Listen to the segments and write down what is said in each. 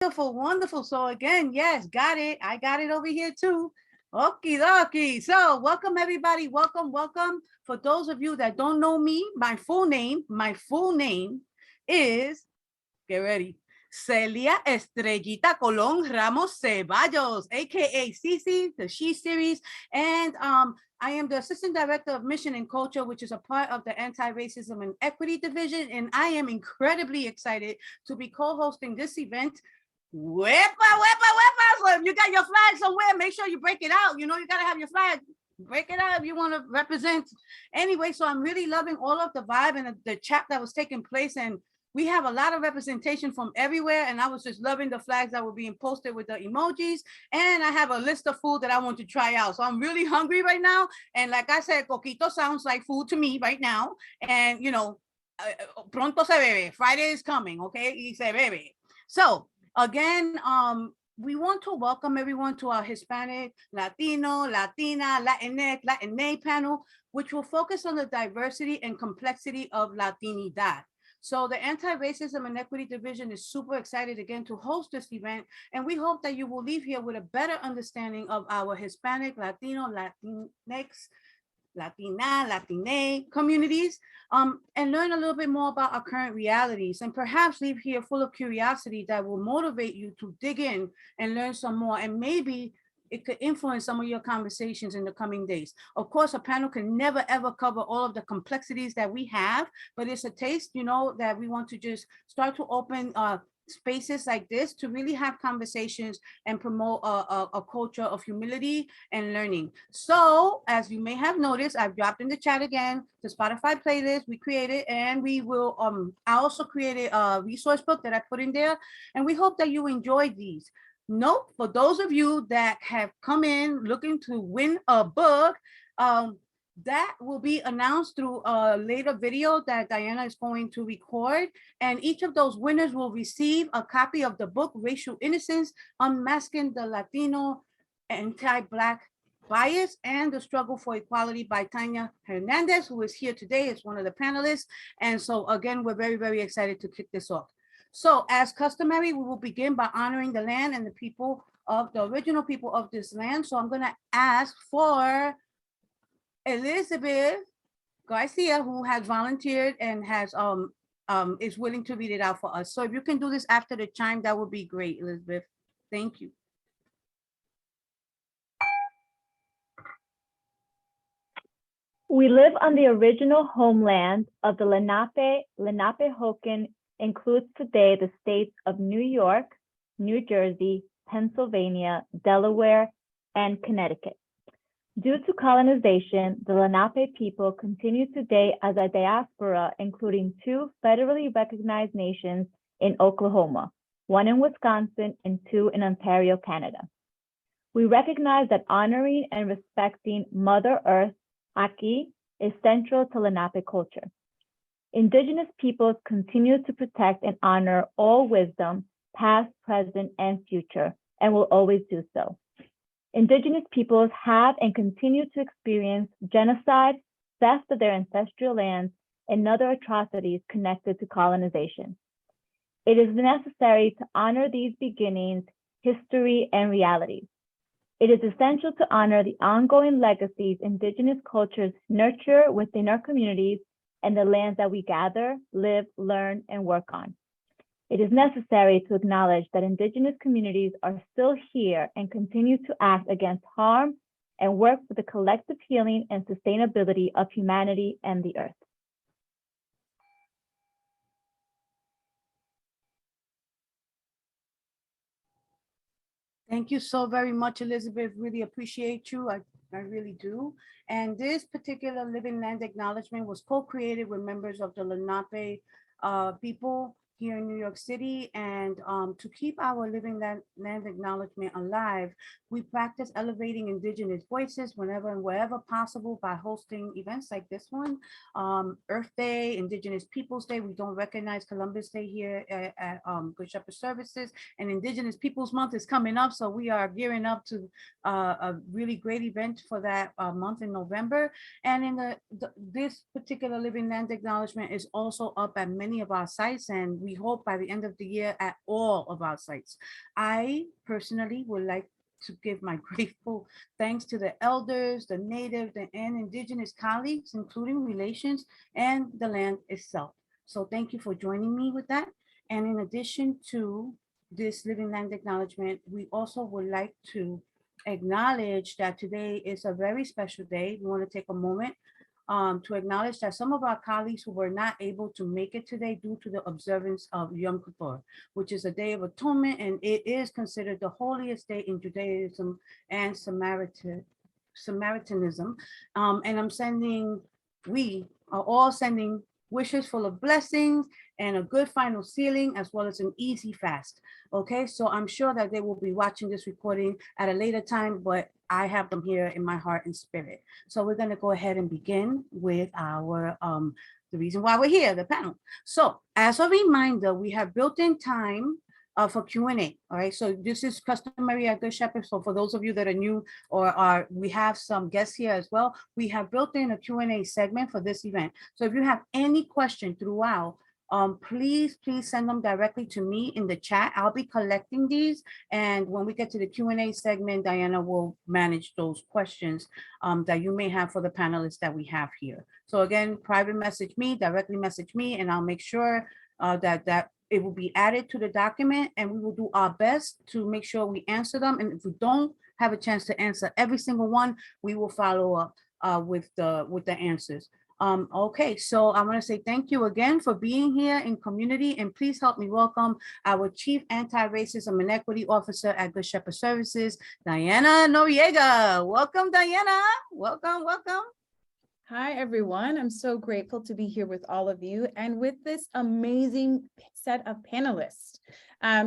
Wonderful, wonderful. So again, yes, got it. I got it over here too. Okie dokie. So welcome everybody. Welcome, welcome. For those of you that don't know me, my full name is, get ready, Celia Estrellita Colon Ramos Ceballos, aka Cici, the She Series, and I am the Assistant Director of Mission and Culture, which is a part of the Anti-Racism and Equity Division, and I am incredibly excited to be co-hosting this event. Wepa, wepa, wepa. So if you got your flag somewhere, make sure you break it out. You know, you got to have your flag. Break it out if you want to represent. Anyway, so I'm really loving all of the vibe and the chat that was taking place. And we have a lot of representation from everywhere. And I was just loving the flags that were being posted with the emojis. And I have a list of food that I want to try out. So I'm really hungry right now. And like I said, coquito sounds like food to me right now. And, you know, pronto se bebe. Friday is coming, okay? Y se bebe. So again, we want to welcome everyone to our Hispanic, Latino, Latina, Latinx, Latina panel, which will focus on the diversity and complexity of Latinidad. So the Anti-Racism and Equity Division is super excited again to host this event, and we hope that you will leave here with a better understanding of our Hispanic, Latino, Latinx, Latina, Latine communities, and learn a little bit more about our current realities, and perhaps leave here full of curiosity that will motivate you to dig in and learn some more, and maybe it could influence some of your conversations in the coming days. Of course, a panel can never ever cover all of the complexities that we have, but it's a taste, you know, that we want to just start to open spaces like this to really have conversations and promote a culture of humility and learning. So, as you may have noticed, I've dropped in the chat again the Spotify playlist we created, and we will. I also created a resource book that I put in there, and we hope that you enjoy these. Note for those of you that have come in looking to win a book, um, that will be announced through a later video that Diana is going to record. And each of those winners will receive a copy of the book, Racial Innocence, Unmasking the Latino Anti-Black Bias and the Struggle for Equality by Tanya Hernandez, who is here today as one of the panelists. And so again, we're very, very excited to kick this off. So as customary, we will begin by honoring the land and the people of the original people of this land. So I'm gonna ask for Elizabeth Garcia, who has volunteered and has is willing to read it out for us. So if you can do this after the chime, that would be great, Elizabeth. Thank you. We live on the original homeland of the Lenape. Lenape-Hokan includes today the states of New York, New Jersey, Pennsylvania, Delaware, and Connecticut. Due to colonization, the Lenape people continue today as a diaspora, including 2 federally recognized nations in Oklahoma, 1 in Wisconsin and 2 in Ontario, Canada. We recognize that honoring and respecting Mother Earth, Aki, is central to Lenape culture. Indigenous peoples continue to protect and honor all wisdom, past, present, and future, and will always do so. Indigenous peoples have and continue to experience genocide, theft of their ancestral lands, and other atrocities connected to colonization. It is necessary to honor these beginnings, history, and realities. It is essential to honor the ongoing legacies Indigenous cultures nurture within our communities and the lands that we gather, live, learn, and work on. It is necessary to acknowledge that Indigenous communities are still here and continue to act against harm and work for the collective healing and sustainability of humanity and the earth. Thank you so very much, Elizabeth. Really appreciate you. I really do. And this particular Living Land Acknowledgement was co-created with members of the Lenape people here in New York City. And to keep our Living Land Acknowledgement alive, we practice elevating Indigenous voices whenever and wherever possible by hosting events like this one. Earth Day, Indigenous Peoples Day. We don't recognize Columbus Day here at Good Shepherd Services. And Indigenous Peoples Month is coming up, so we are gearing up to a really great event for that month in November. And in this particular Living Land Acknowledgement is also up at many of our sites, and we hope by the end of the year at all of our sites. I personally would like to give my grateful thanks to the elders, the native, and indigenous colleagues, including relations and the land itself. So thank you for joining me with that. And in addition to this living land acknowledgement, we also would like to acknowledge that today is a very special day. We want to take a moment to acknowledge that some of our colleagues who were not able to make it today due to the observance of Yom Kippur, which is a day of atonement, and it is considered the holiest day in Judaism and Samaritanism. And we are all sending wishes full of blessings and a good final sealing, as well as an easy fast. Okay, so I'm sure that they will be watching this recording at a later time, but I have them here in my heart and spirit. So we're going to go ahead and begin with our the reason why we're here, the panel. So as a reminder, we have built-in time for Q&A. All right, so this is customary at Good Shepherd. So for those of you that are new or we have some guests here as well, we have built in a Q&A segment for this event. So if you have any question throughout, please send them directly to me in the chat. I'll be collecting these, and when we get to the Q&A segment, Diana will manage those questions that you may have for the panelists that we have here. So again, private message me, directly message me, and I'll make sure that it will be added to the document, and we will do our best to make sure we answer them. And if we don't have a chance to answer every single one, we will follow up with the answers. Okay, so I want to say thank you again for being here in community, and please help me welcome our Chief Anti-Racism and Equity Officer at Good Shepherd Services, Diana Noriega. Welcome, Diana. Welcome. Hi, everyone. I'm so grateful to be here with all of you and with this amazing set of panelists.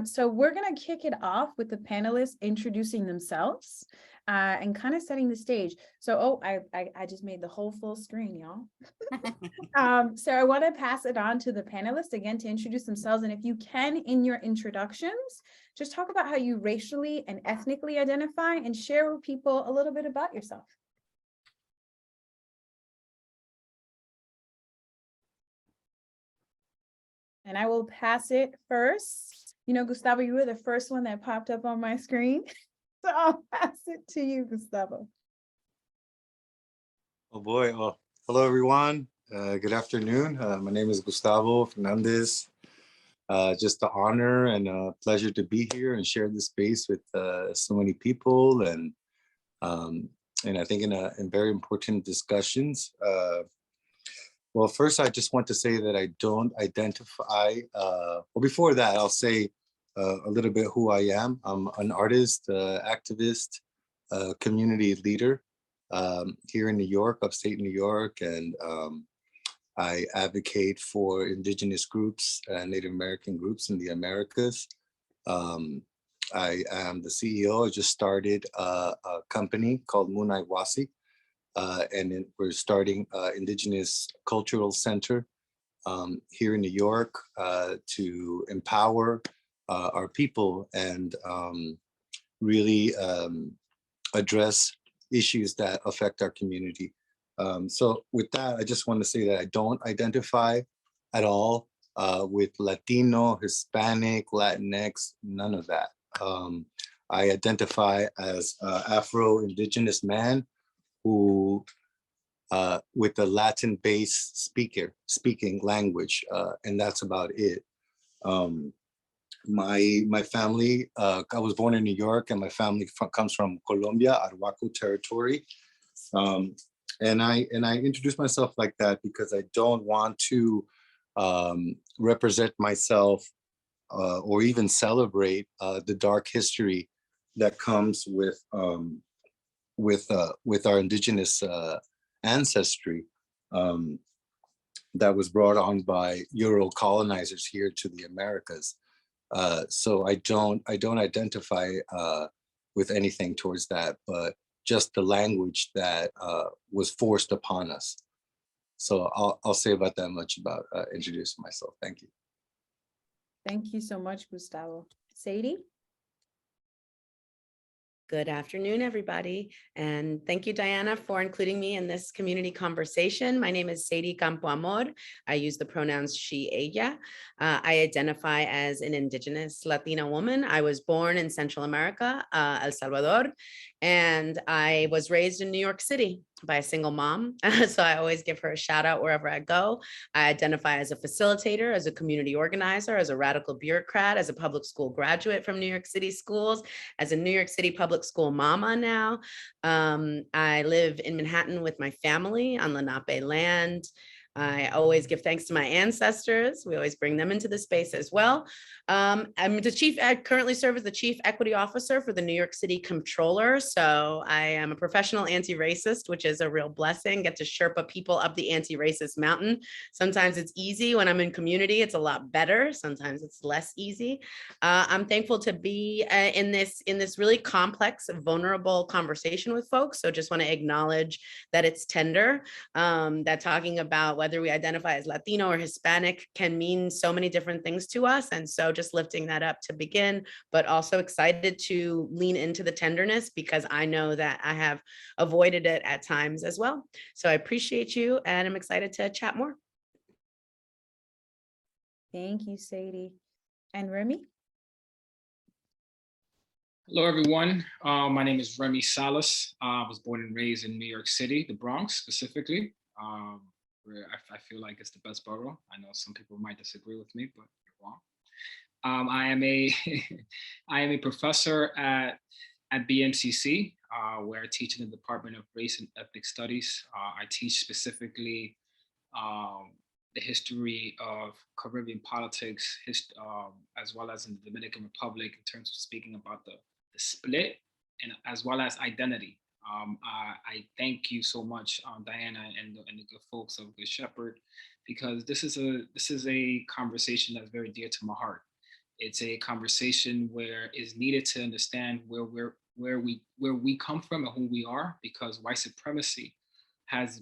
So we're going to kick it off with the panelists introducing themselves and kind of setting the stage. So, I just made the whole full screen, y'all. So I want to pass it on to the panelists again to introduce themselves. And if you can, in your introductions, just talk about how you racially and ethnically identify and share with people a little bit about yourself. And I will pass it first. You know, Gustavo, you were the first one that popped up on my screen. So I'll pass it to you, Gustavo. Oh boy. Oh, hello, everyone. Good afternoon. My name is Gustavo Fernandez. Just an honor and a pleasure to be here and share this space with so many people, and I think in very important discussions. Well, first, I just want to say that I don't identify, well, before that, I'll say a little bit who I am. I'm an artist, activist, community leader here in New York, upstate New York, and I advocate for indigenous groups and Native American groups in the Americas. I am the CEO. I just started a company called Munai Wasi. And we're starting Indigenous Cultural Center here in New York to empower our people and really address issues that affect our community. So with that, I just want to say that I don't identify at all with Latino, Hispanic, Latinx, none of that. I identify as Afro-Indigenous man who with the Latin-based speaking language, and that's about it. My family, I was born in New York, and my family comes from Colombia, Arhuaco territory. And I introduce myself like that because I don't want to represent myself or even celebrate the dark history that comes with our indigenous ancestry that was brought on by Euro colonizers here to the Americas. So I don't identify with anything towards that, but just the language that was forced upon us. So I'll say about that much about introducing myself. Thank you. Thank you so much, Gustavo. Sadie? Good afternoon, everybody. And thank you, Diana, for including me in this community conversation. My name is Sadie Campoamor. I use the pronouns she, ella. I identify as an Indigenous Latina woman. I was born in Central America, El Salvador, and I was raised in New York City by a single mom. So I always give her a shout out wherever I go. I identify as a facilitator, as a community organizer, as a radical bureaucrat, as a public school graduate from New York City schools, as a New York City public school mama now. I live in Manhattan with my family on Lenape land. I always give thanks to my ancestors. We always bring them into the space as well. I currently serve as the Chief Equity Officer for the New York City Comptroller. So I am a professional anti-racist, which is a real blessing. Get to Sherpa people up the anti-racist mountain. Sometimes it's easy. When I'm in community, it's a lot better. Sometimes it's less easy. I'm thankful to be in this really complex, vulnerable conversation with folks. So just want to acknowledge that it's tender, that talking about whether we identify as Latino or Hispanic can mean so many different things to us. And so just lifting that up to begin, but also excited to lean into the tenderness because I know that I have avoided it at times as well. So I appreciate you and I'm excited to chat more. Thank you, Sadie. And Remy? Hello, everyone. My name is Remy Salas. I was born and raised in New York City, the Bronx specifically, where I feel like it's the best borough. I know some people might disagree with me, but you're wrong. I am a professor at BNCC, where I teach in the Department of Race and Ethnic Studies. I teach specifically the history of Caribbean politics, as well as in the Dominican Republic in terms of speaking about the split and as well as identity. I thank you so much, Diana and the good folks of Good Shepherd, because this is a conversation that's very dear to my heart. It's a conversation where it's needed to understand where we come from and who we are, because white supremacy has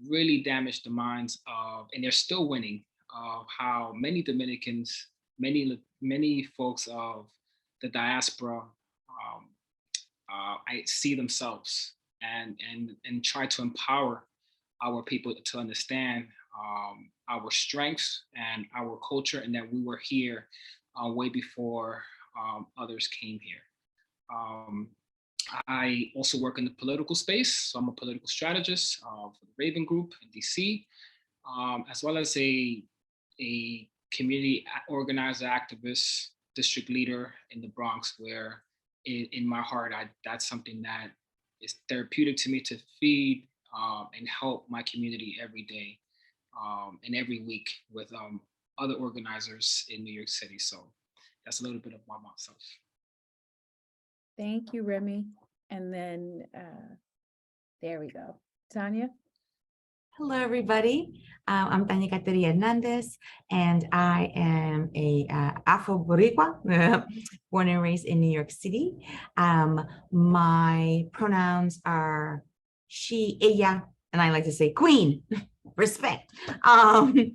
really damaged the minds of, and they're still winning, of how many Dominicans, many folks of the diaspora I see themselves and try to empower our people to understand our strengths and our culture, and that we were here way before others came here. I also work in the political space, so I'm a political strategist for the Raven Group in DC, as well as a community organizer, activist, district leader in the Bronx, where in my heart, that's something that is therapeutic to me, to feed and help my community every day and every week with other organizers in New York City. So that's a little bit about myself. Thank you, Remy. And then there we go. Tanya? Hello, everybody. I'm Tanya Caterina Hernandez, and I am a Afro-Boricua, born and raised in New York City. My pronouns are she, ella, and I like to say queen. Respect. The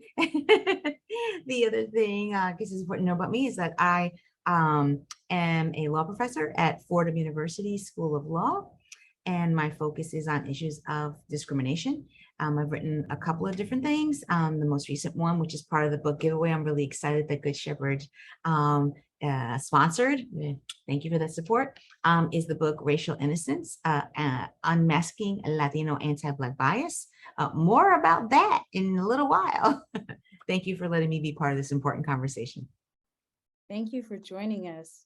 other thing I guess is important to know about me is that I am a law professor at Fordham University School of Law, and my focus is on issues of discrimination. I've written a couple of different things. The most recent one, which is part of the book giveaway, I'm really excited that Good Shepherd sponsored. Thank you for that support. Is the book Racial Innocence, Unmasking Latino Anti-Black Bias. More about that in a little while. Thank you for letting me be part of this important conversation. Thank you for joining us.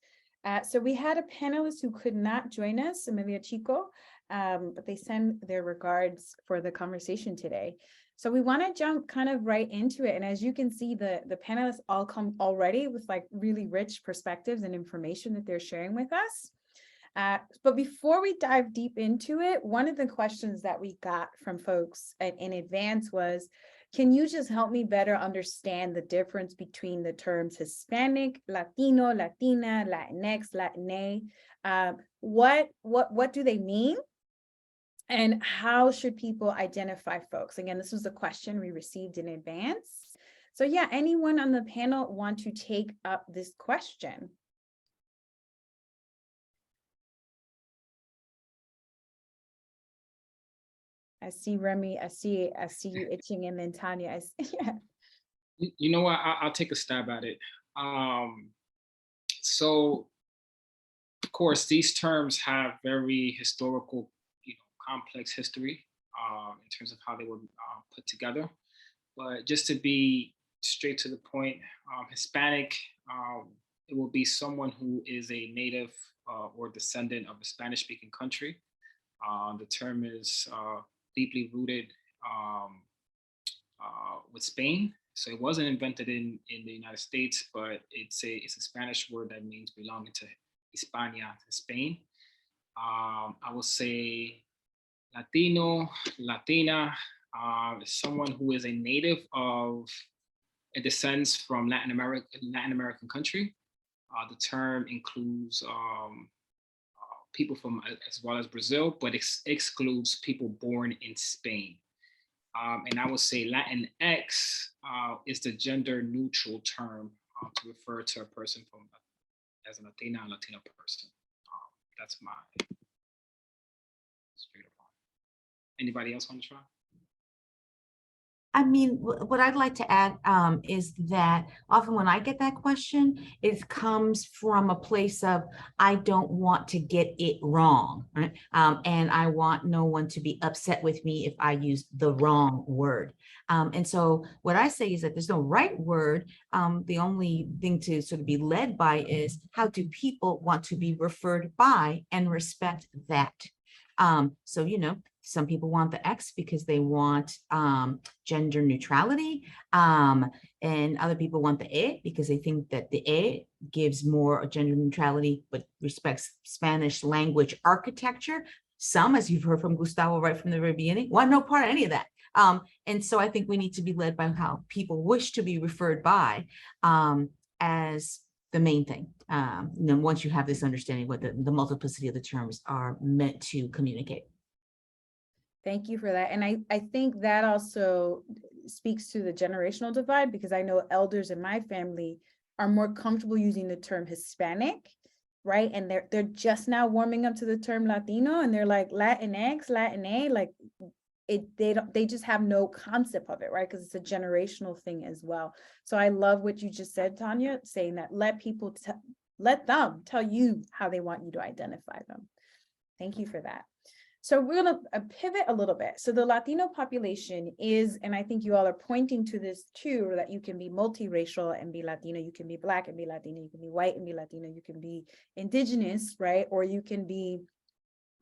So we had a panelist who could not join us, Emilia Chico, but they send their regards for the conversation today. So we want to jump kind of right into it. And as you can see, the panelists all come already with like really rich perspectives and information that they're sharing with us. But before we dive deep into it, one of the questions that we got from folks in advance was, can you just help me better understand the difference between the terms Hispanic, Latino, Latina, Latinx, Latine? What do they mean? And how should people identify folks? Again, this was a question we received in advance. So yeah, anyone on the panel want to take up this question? I see Remy, I see you itching, and then Tanya, yeah. You know what? I'll take a stab at it. So, of course, these terms have very historical, complex history in terms of how they were put together. But just to be straight to the point, Hispanic, it will be someone who is a native or descendant of a Spanish-speaking country. The term is deeply rooted with Spain. So it wasn't invented in the United States, but it's a Spanish word that means belonging to Hispania, to Spain. I will say Latino, Latina, someone who is a native of, it descends from Latin American country. The term includes people from as well as Brazil, but excludes people born in Spain. And I would say Latinx is the gender neutral term to refer to a person from as a Latina and Latino person. That's my straight up. Anybody else want to try? I mean, what I'd like to add is that often when I get that question, it comes from a place of, I don't want to get it wrong, right? And I want no one to be upset with me if I use the wrong word. And so what I say is that there's no right word. The only thing to sort of be led by is, how do people want to be referred by, and respect that. So, some people want the X because they want gender neutrality, and other people want the E because they think that the E gives more gender neutrality, but respects Spanish language architecture. Some, as you've heard from Gustavo right from the very beginning, want no part of any of that. And so I think we need to be led by how people wish to be referred by as the main thing. Once you have this understanding what the multiplicity of the terms are meant to communicate. Thank you for that. And I think that also speaks to the generational divide, because I know elders in my family are more comfortable using the term Hispanic, right? And they're just now warming up to the term Latino, and they're like Latinx, Latina, like they just have no concept of it, right? Because it's a generational thing as well. So I love what you just said, Tanya, saying that let them tell you how they want you to identify them. Thank you for that. So we're going to pivot a little bit. So the Latino population is, and I think you all are pointing to this too, that you can be multiracial and be Latino, you can be Black and be Latino, you can be white and be Latino, you can be indigenous, right? Or you can be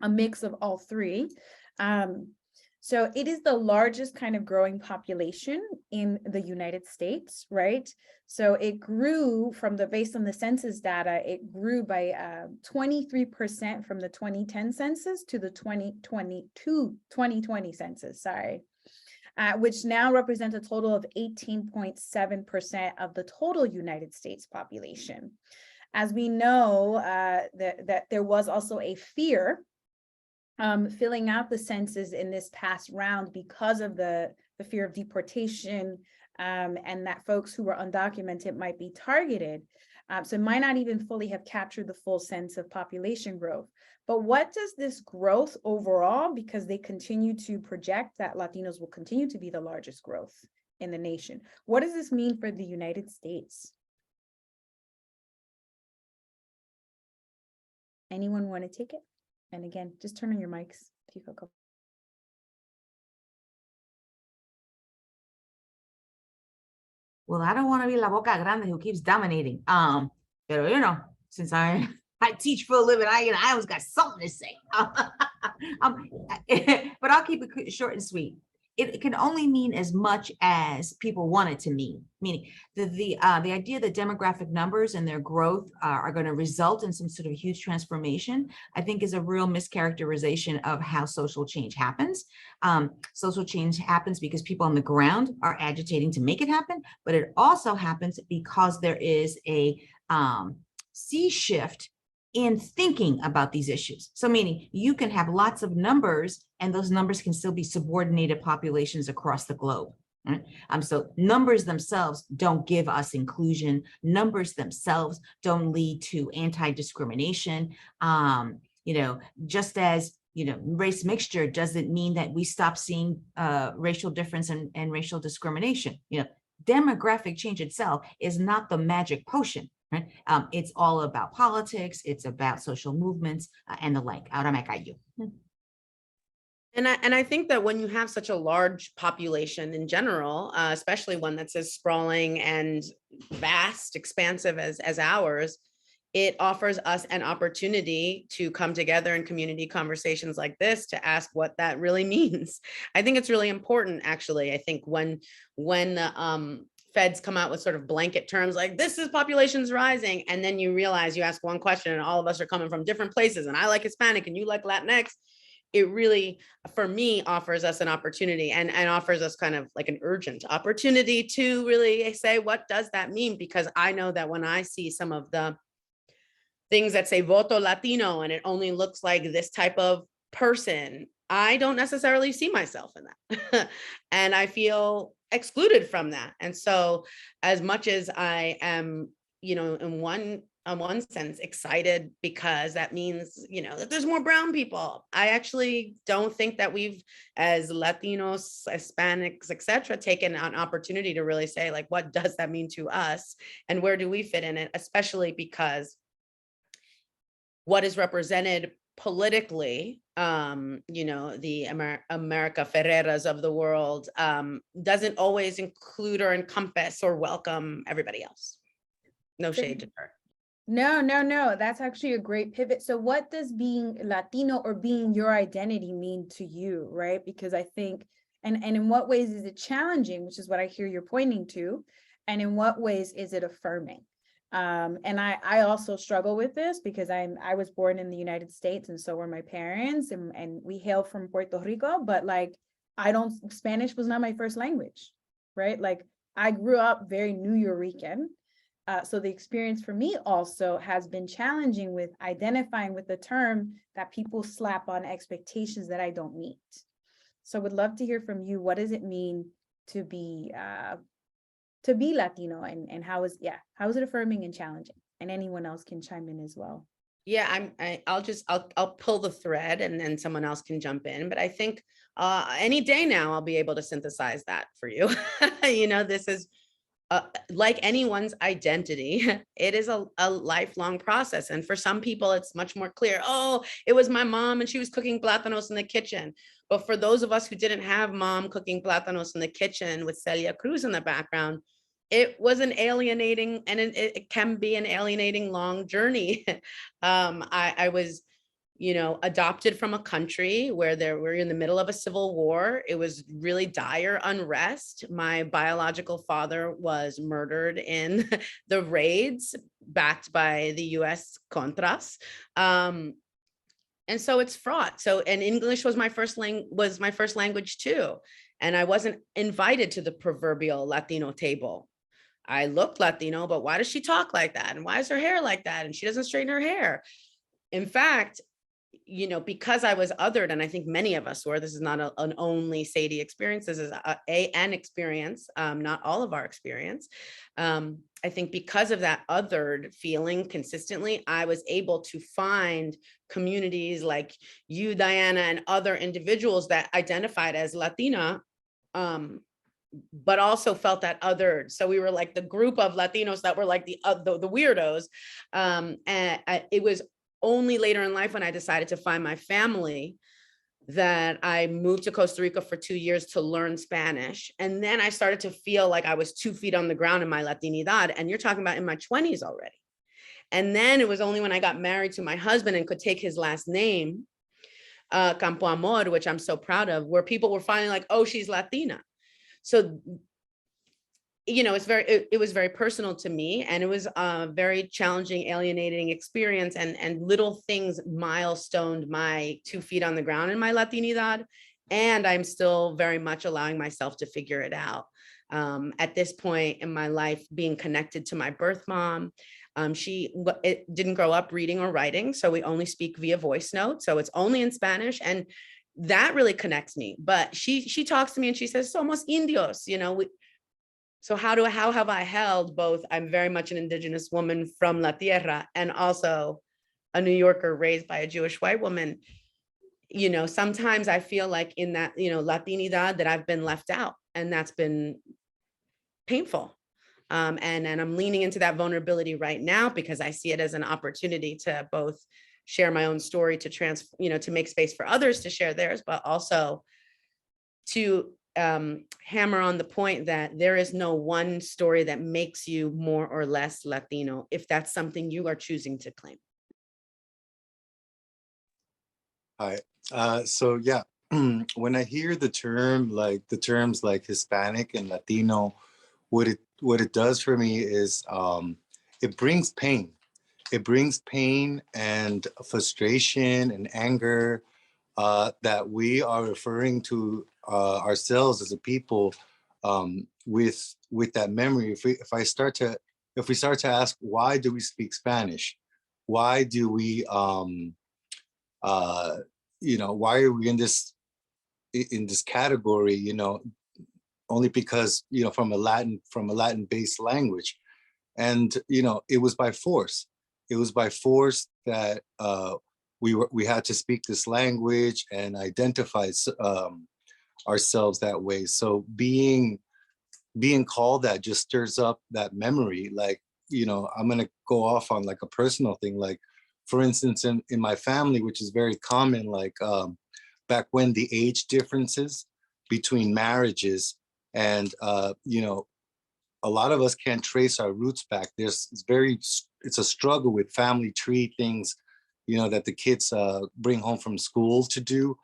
a mix of all three. So it is the largest kind of growing population in the United States, right? So it grew based on the census data, it grew by 23% from the 2010 census to the 2020 census, which now represents a total of 18.7% of the total United States population. As we know, that there was also a fear filling out the census in this past round because of the fear of deportation, and that folks who were undocumented might be targeted. So it might not even fully have captured the full sense of population growth. But what does this growth overall, because they continue to project that Latinos will continue to be the largest growth in the nation, what does this mean for the United States? Anyone want to take it? And again, just turn on your mics if you feel comfortable. Well, I don't want to be la boca grande who keeps dominating. Pero since I teach for a living, I always got something to say. But I'll keep it short and sweet. It can only mean as much as people want it to mean. Meaning the idea that demographic numbers and their growth are going to result in some sort of huge transformation, I think is a real mischaracterization of how social change happens. Social change happens because people on the ground are agitating to make it happen, but it also happens because there is a sea shift in thinking about these issues. So meaning you can have lots of numbers and those numbers can still be subordinated populations across the globe. Right? So numbers themselves don't give us inclusion. Numbers themselves don't lead to anti-discrimination. Just as race mixture doesn't mean that we stop seeing racial difference and racial discrimination. Demographic change itself is not the magic potion, right? It's all about politics, it's about social movements and the like. Ahora me callo. And I think that when you have such a large population in general, especially one that's as sprawling and vast, expansive as ours, it offers us an opportunity to come together in community conversations like this to ask what that really means. I think it's really important, actually. I think when the feds come out with sort of blanket terms like this is population's rising, and then you realize you ask one question and all of us are coming from different places, and I like Hispanic and you like Latinx, it really, for me, offers us an opportunity and offers us kind of like an urgent opportunity to really say, what does that mean? Because I know that when I see some of the things that say voto Latino and it only looks like this type of person, I don't necessarily see myself in that. And I feel excluded from that. And so as much as I am, in one sense excited because that means, that there's more brown people, I actually don't think that we've, as Latinos, Hispanics, etc., taken an opportunity to really say, like, what does that mean to us and where do we fit in it, especially because what is represented politically, the America Ferreras of the world, doesn't always include or encompass or welcome everybody else. No shade to her. No, that's actually a great pivot. So what does being Latino or being your identity mean to you, right? Because I think, and in what ways is it challenging, which is what I hear you're pointing to, and in what ways is it affirming? And I also struggle with this because I was born in the United States and so were my parents, and we hail from Puerto Rico, but like Spanish was not my first language, right? Like I grew up very New Yorican. So the experience for me also has been challenging with identifying with the term that people slap on expectations that I don't meet. So would love to hear from you. What does it mean to be Latino, and how is it affirming and challenging? And anyone else can chime in as well. Yeah, I'll pull the thread and then someone else can jump in. But I think any day now I'll be able to synthesize that for you. This is like anyone's identity, it is a lifelong process. And for some people, it's much more clear. Oh, it was my mom and she was cooking plátanos in the kitchen. But for those of us who didn't have mom cooking plátanos in the kitchen with Celia Cruz in the background, it was an alienating, and it can be an alienating long journey. I was adopted from a country where we're in the middle of a civil war. It was really dire unrest. My biological father was murdered in the raids backed by the US Contras. And so it's fraught. And English was my first language too. And I wasn't invited to the proverbial Latino table. I looked Latino, but why does she talk like that? And why is her hair like that? And she doesn't straighten her hair. In fact, because I was othered, and I think many of us were, this is not an only Sadie experience, this is an experience, not all of our experience. I think because of that othered feeling consistently, I was able to find communities like you, Diana, and other individuals that identified as Latina, but also felt that othered. So we were like the group of Latinos that were like the weirdos. And it was only later in life when I decided to find my family that I moved to Costa Rica for 2 years to learn Spanish. And then I started to feel like I was 2 feet on the ground in my Latinidad. And you're talking about in my 20s already. And then it was only when I got married to my husband and could take his last name, Campo Amor, which I'm so proud of, where people were finally like, oh, she's Latina. So, it was very personal to me, and it was a very challenging, alienating experience, and little things milestoned my 2 feet on the ground in my Latinidad. And I'm still very much allowing myself to figure it out. At this point in my life, being connected to my birth mom, she didn't grow up reading or writing, so we only speak via voice note. So it's only in Spanish, and that really connects me. But she talks to me and she says, "Somos indios," So how have I held both? I'm very much an indigenous woman from La Tierra and also a New Yorker raised by a Jewish white woman. sometimes I feel like in that, Latinidad, that I've been left out, and that's been painful. And I'm leaning into that vulnerability right now because I see it as an opportunity to both share my own story, to make space for others to share theirs, but also to hammer on the point that there is no one story that makes you more or less Latino, if that's something you are choosing to claim. Hi. So yeah, when I hear the terms like Hispanic and Latino, what it does for me is it brings pain. It brings pain and frustration and anger that we are referring to ourselves as a people with that memory. If we start to ask, why do we speak Spanish? Why do we why are we in this category? Only because from a Latin based language, and it was by force. It was by force that we had to speak this language and identify ourselves that way. So being called that just stirs up that memory. Like, I'm gonna go off on like a personal thing. Like, for instance, in my family, which is very common, like back when the age differences between marriages, and a lot of us can't trace our roots back. It's a struggle with family tree things, that the kids bring home from school to do,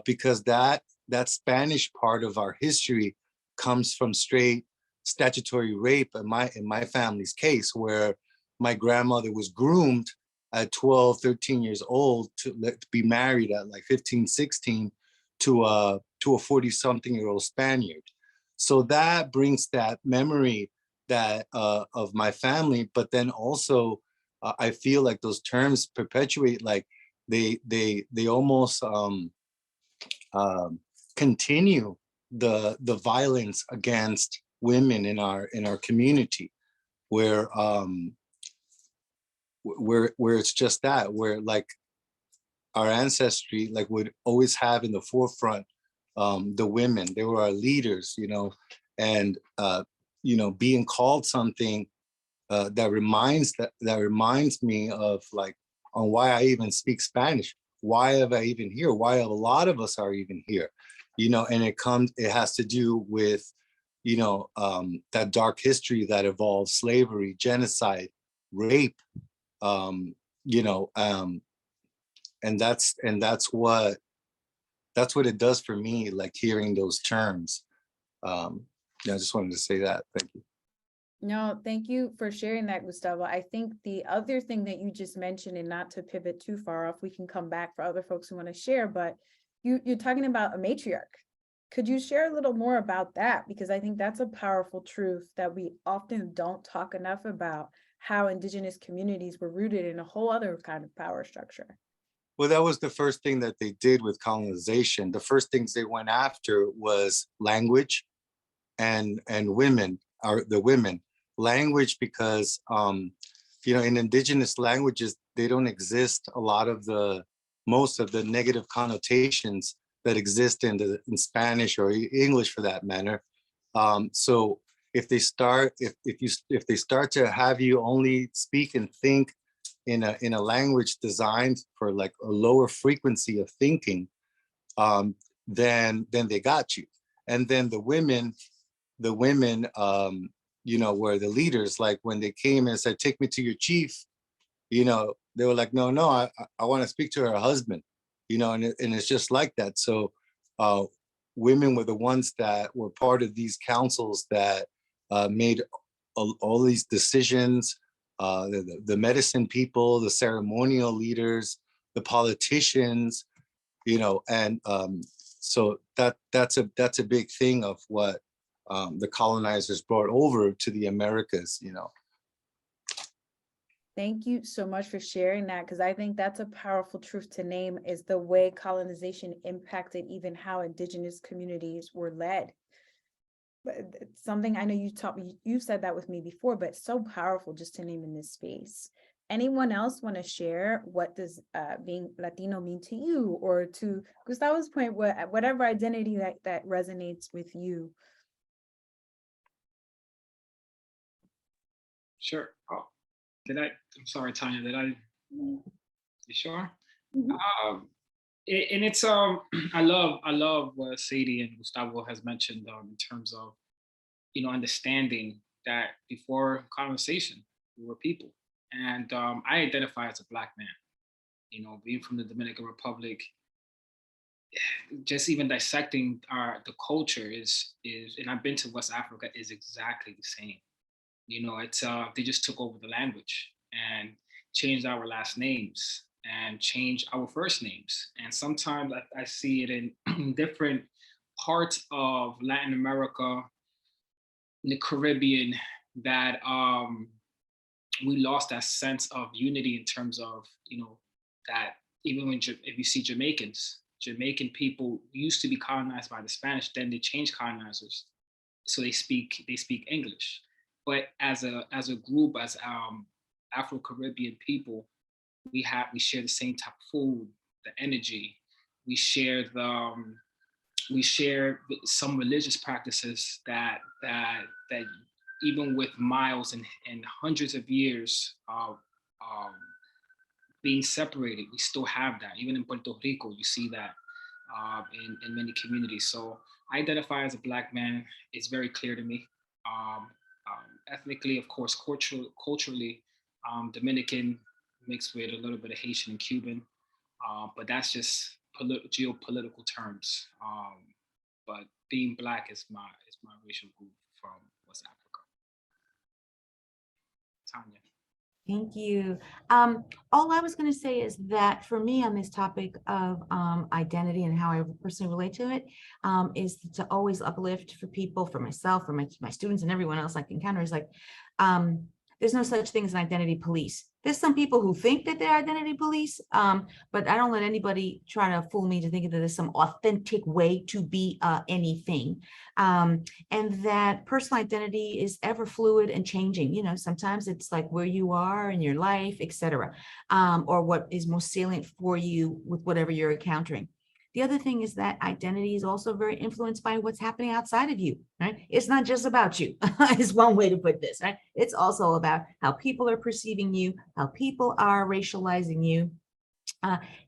because that Spanish part of our history comes from straight statutory rape in my family's case, where my grandmother was groomed at 12, 13 years old to be married at like 15, 16 to a 40-something-year-old Spaniard. So that brings that memory that of my family, but then also I feel like those terms perpetuate, like they almost continue the violence against women in our community, where it's just that, where like our ancestry like would always have in the forefront the women. They were our leaders, and being called something that reminds me of like on why I even speak Spanish. Why am I even here? Why a lot of us are even here, and it has to do with that dark history that involves slavery, genocide, rape, and that's what it does for me, like hearing those terms. I just wanted to say that. Thank you. No, thank you for sharing that, Gustavo. I think the other thing that you just mentioned, and not to pivot too far off, we can come back for other folks who want to share, but you're talking about a matriarch. Could you share a little more about that? Because I think that's a powerful truth that we often don't talk enough about, how Indigenous communities were rooted in a whole other kind of power structure. Well, that was the first thing that they did with colonization. The first things they went after was language and women, are the women. Language, because in Indigenous languages, they don't exist most of the negative connotations that exist in Spanish or English, for that matter. So if they start to have you only speak and think in a language designed for like a lower frequency of thinking, then they got you. And then the women were the leaders. Like when they came and said, "Take me to your chief," they were like, no, I want to speak to her husband, and it's just like that. So women were the ones that were part of these councils that made all these decisions. The medicine people, the ceremonial leaders, the politicians, and so that's a big thing of what the colonizers brought over to the Americas. Thank you so much for sharing that, because I think that's a powerful truth to name, is the way colonization impacted even how Indigenous communities were led. But it's something I know you said that with me before, but so powerful just to name in this space. Anyone else want to share what does being Latino mean to you, or to Gustavo's point, whatever identity that resonates with you? Sure. Oh, I'm sorry, Tanya, you sure? Mhm. And it's I love what Sadie and Gustavo has mentioned in terms of, understanding that before conversation, we were people. And I identify as a Black man, being from the Dominican Republic. Just even dissecting the culture is, and I've been to West Africa, is exactly the same. It's they just took over the language and changed our last names and changed our first names. And sometimes I see it in different parts of Latin America, in the Caribbean, that we lost that sense of unity in terms of, that even if you see Jamaican people used to be colonized by the Spanish, then they changed colonizers, so they speak English. But as a group, as Afro-Caribbean people, we share the same type of food, the energy. We share some religious practices that even with miles and hundreds of years of being separated, we still have that. Even in Puerto Rico, you see that in many communities. So I identify as a Black man. It's very clear to me. Ethnically, of course, culturally, Dominican mixed with a little bit of Haitian and Cuban, but that's just geopolitical terms. But being Black is my racial group from West Africa. Tanya. Thank you. All I was going to say is that for me on this topic of identity and how I personally relate to it, is to always uplift for people, for myself, for my students and everyone else I encounter, is like, there's no such thing as an identity police. There's some people who think that they're identity police, but I don't let anybody try to fool me to think that there's some authentic way to be anything. And that personal identity is ever fluid and changing. Sometimes it's like where you are in your life, etc., or what is most salient for you with whatever you're encountering. The other thing is that identity is also very influenced by what's happening outside of you, right? It's not just about you, is one way to put this, right? It's also about how people are perceiving you, how people are racializing you,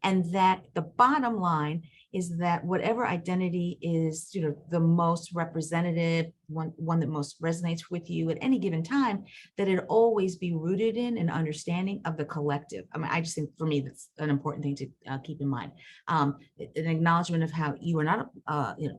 and that the bottom line is that whatever identity is, the most representative, one that most resonates with you at any given time, that it always be rooted in an understanding of the collective. I mean, I just think for me, that's an important thing to keep in mind. An acknowledgement of how you are not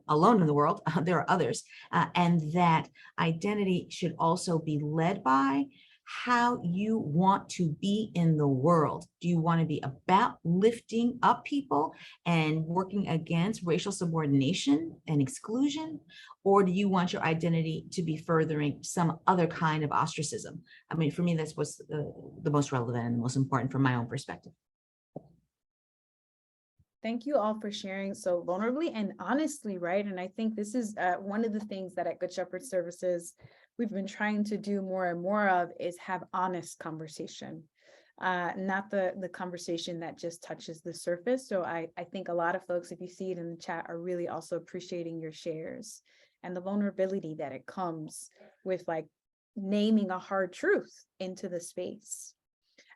alone in the world, there are others, and that identity should also be led by how you want to be in the world. Do you want to be about lifting up people and working against racial subordination and exclusion? Or do you want your identity to be furthering some other kind of ostracism? I mean, for me, that's what's the most relevant and the most important from my own perspective. Thank you all for sharing so vulnerably and honestly, right? And I think this is one of the things that at Good Shepherd Services, we've been trying to do more and more of, is have honest conversation, not the conversation that just touches the surface. So I think a lot of folks, if you see it in the chat, are really also appreciating your shares and the vulnerability that it comes with, like naming a hard truth into the space.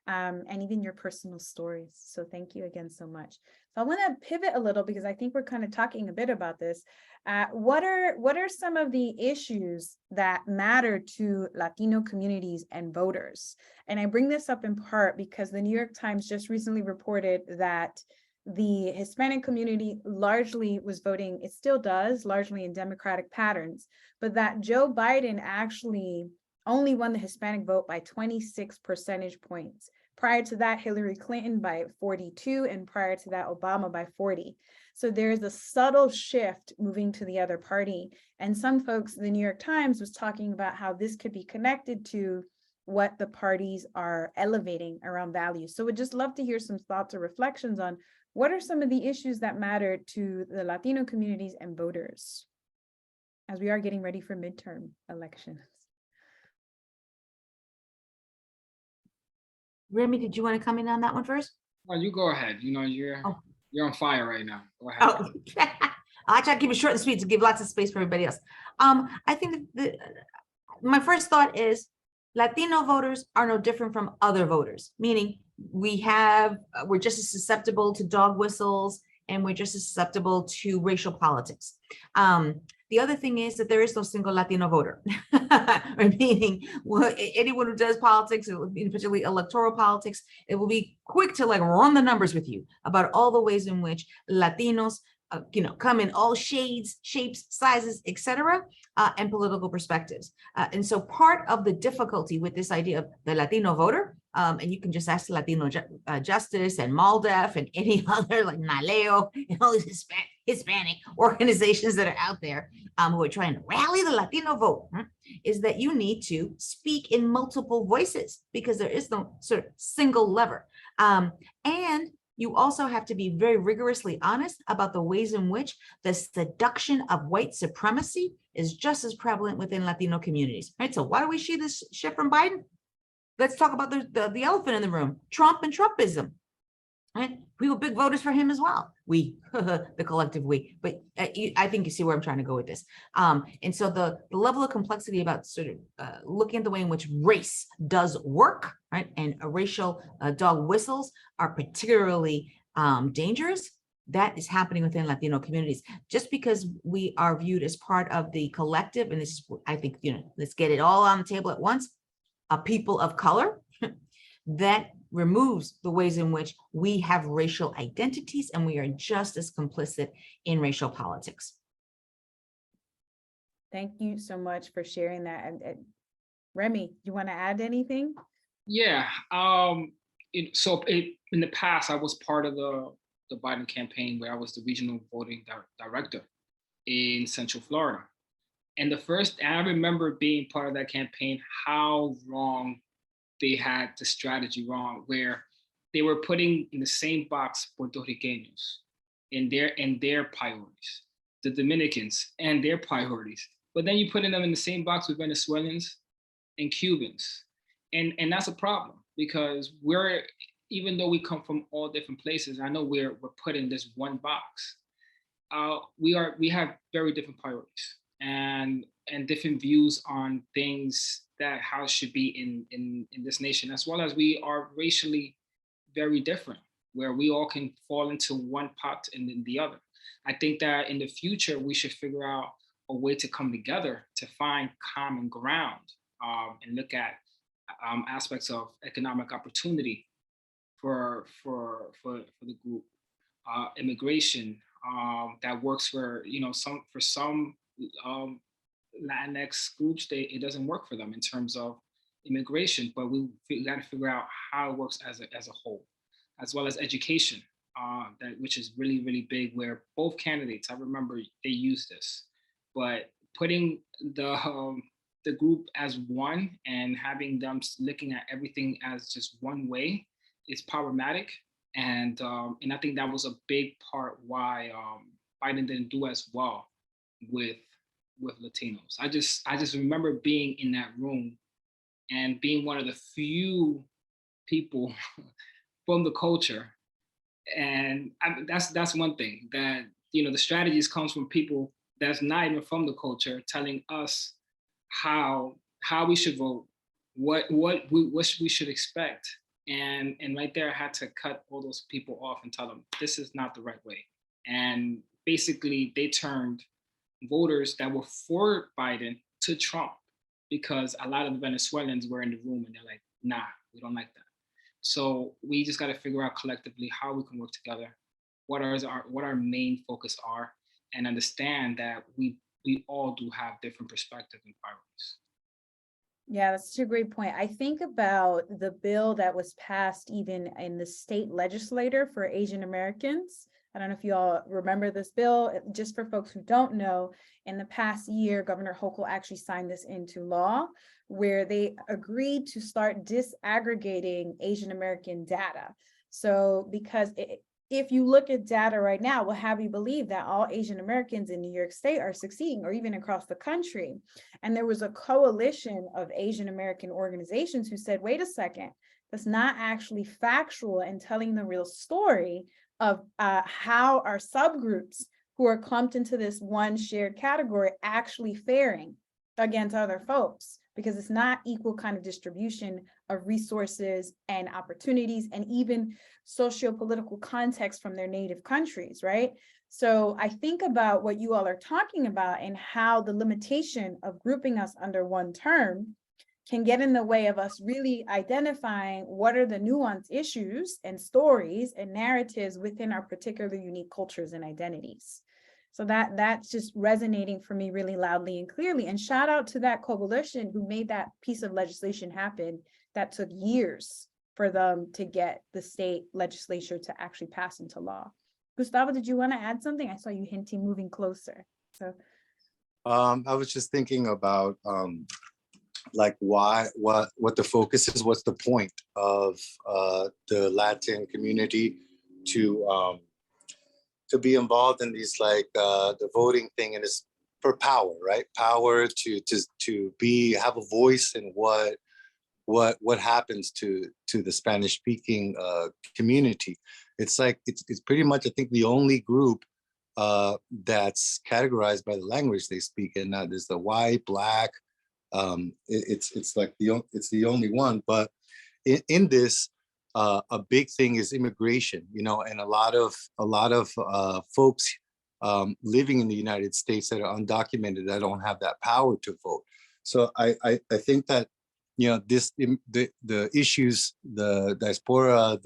And even your personal stories. So thank you again so much. So I want to pivot a little because I think we're kind of talking a bit about this. What are some of the issues that matter to Latino communities and voters? And I bring this up in part because the New York Times just recently reported that the Hispanic community largely was voting, it still does, largely in Democratic patterns, but that Joe Biden actually only won the Hispanic vote by 26 percentage points. Prior to that, Hillary Clinton by 42, and prior to that, Obama by 40. So there's a subtle shift moving to the other party. And some folks, the New York Times was talking about how this could be connected to what the parties are elevating around values. So we'd just love to hear some thoughts or reflections on what are some of the issues that matter to the Latino communities and voters as we are getting ready for midterm elections. Remy, did you want to come in on that one first? Well, you go ahead. You know, Oh. you're on fire right now. Go ahead. Oh, I'll try to keep it short and sweet to give lots of space for everybody else. I think my first thought is Latino voters are no different from other voters, meaning we're just as susceptible to dog whistles and we're just as susceptible to racial politics. The other thing is that there is no single Latino voter, meaning anyone who does politics, particularly electoral politics, it will be quick to like run the numbers with you about all the ways in which Latinos come in all shades, shapes, sizes, etc., and political perspectives. And so part of the difficulty with this idea of the Latino voter, and you can just ask Latino Justice and MALDEF and any other like NALEO and all these Hispanic organizations that are out there who are trying to rally the Latino vote, is that you need to speak in multiple voices because there is no sort of single lever. And you also have to be very rigorously honest about the ways in which the seduction of white supremacy is just as prevalent within Latino communities, right? So why do we see this shift from Biden? Let's talk about the elephant in the room, Trump and Trumpism, right? We were big voters for him as well. We, the collective we, but I think you see where I'm trying to go with this. And so the level of complexity about sort of looking at the way in which race does work, right? And racial dog whistles are particularly dangerous. That is happening within Latino communities. Just because we are viewed as part of the collective, and this is, I think, let's get it all on the table at once, a people of color, that removes the ways in which we have racial identities and we are just as complicit in racial politics. Thank you so much for sharing that. And Remy, you want to add anything? Yeah. In the past, I was part of the Biden campaign where I was the regional voting director in Central Florida. And I remember being part of that campaign, how wrong they had the strategy wrong, where they were putting in the same box Puerto Ricanos and their priorities, the Dominicans and their priorities, but then you putting them in the same box with Venezuelans and Cubans. And that's a problem because even though we come from all different places, I know we're put in this one box. We have very different priorities and different views on things that how it should be in this nation, as well as we are racially very different, where we all can fall into one pot and then the other. I think that in the future, we should figure out a way to come together to find common ground and look at aspects of economic opportunity for the group, immigration that works for some Latinx groups. It doesn't work for them in terms of immigration, but we got to figure out how it works as a whole, as well as education, which is really, really big, where both candidates, I remember they used this, but putting the group as one and having them looking at everything as just one way is problematic. And I think that was a big part why Biden didn't do as well with Latinos. I just remember being in that room and being one of the few people from the culture. And that's one thing that, the strategies comes from people that's not even from the culture telling us how we should vote, what we should expect. And right there, I had to cut all those people off and tell them this is not the right way. And basically, they turned voters that were for Biden to Trump because a lot of the Venezuelans were in the room and they're like, nah, we don't like that. So we just got to figure out collectively how we can work together, what our main focus are, and understand that we all do have different perspectives and priorities. Yeah, that's such a great point. I think about the bill that was passed even in the state legislature for Asian Americans. I don't know if you all remember this bill. Just for folks who don't know, in the past year, Governor Hochul actually signed this into law, where they agreed to start disaggregating Asian American data. So because if you look at data right now, will have you believe that all Asian Americans in New York State are succeeding, or even across the country. And there was a coalition of Asian American organizations who said, wait a second, that's not actually factual and telling the real story of how our subgroups who are clumped into this one shared category actually faring against other folks, because it's not equal kind of distribution of resources and opportunities and even socio-political context from their native countries, right? So I think about what you all are talking about and how the limitation of grouping us under one term can get in the way of us really identifying what are the nuanced issues and stories and narratives within our particular unique cultures and identities. So that's just resonating for me really loudly and clearly. And shout out to that coalition who made that piece of legislation happen that took years for them to get the state legislature to actually pass into law. Gustavo, did you want to add something? I saw you hinting, moving closer. So I was just thinking about like what the focus is, what's the point of the Latin community to be involved in these, like the voting thing, and it's for power, right? Power to have a voice in what happens to the Spanish speaking community. It's like it's pretty much, I think, the only group that's categorized by the language they speak. And there's the white, black. It's like it's the only one. But in this, a big thing is immigration, and a lot of folks living in the United States that are undocumented, that don't have that power to vote. So I think that the issues, the diaspora,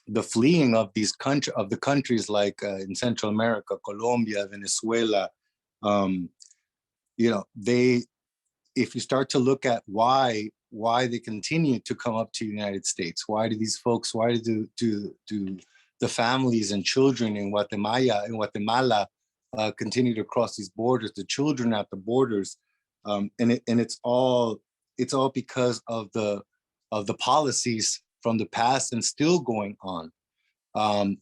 the fleeing of the countries like in Central America, Colombia, Venezuela, if you start to look at why they continue to come up to the United States, why do the families and children in Guatemala continue to cross these borders, the children at the borders, and it's all because of the policies from the past and still going on.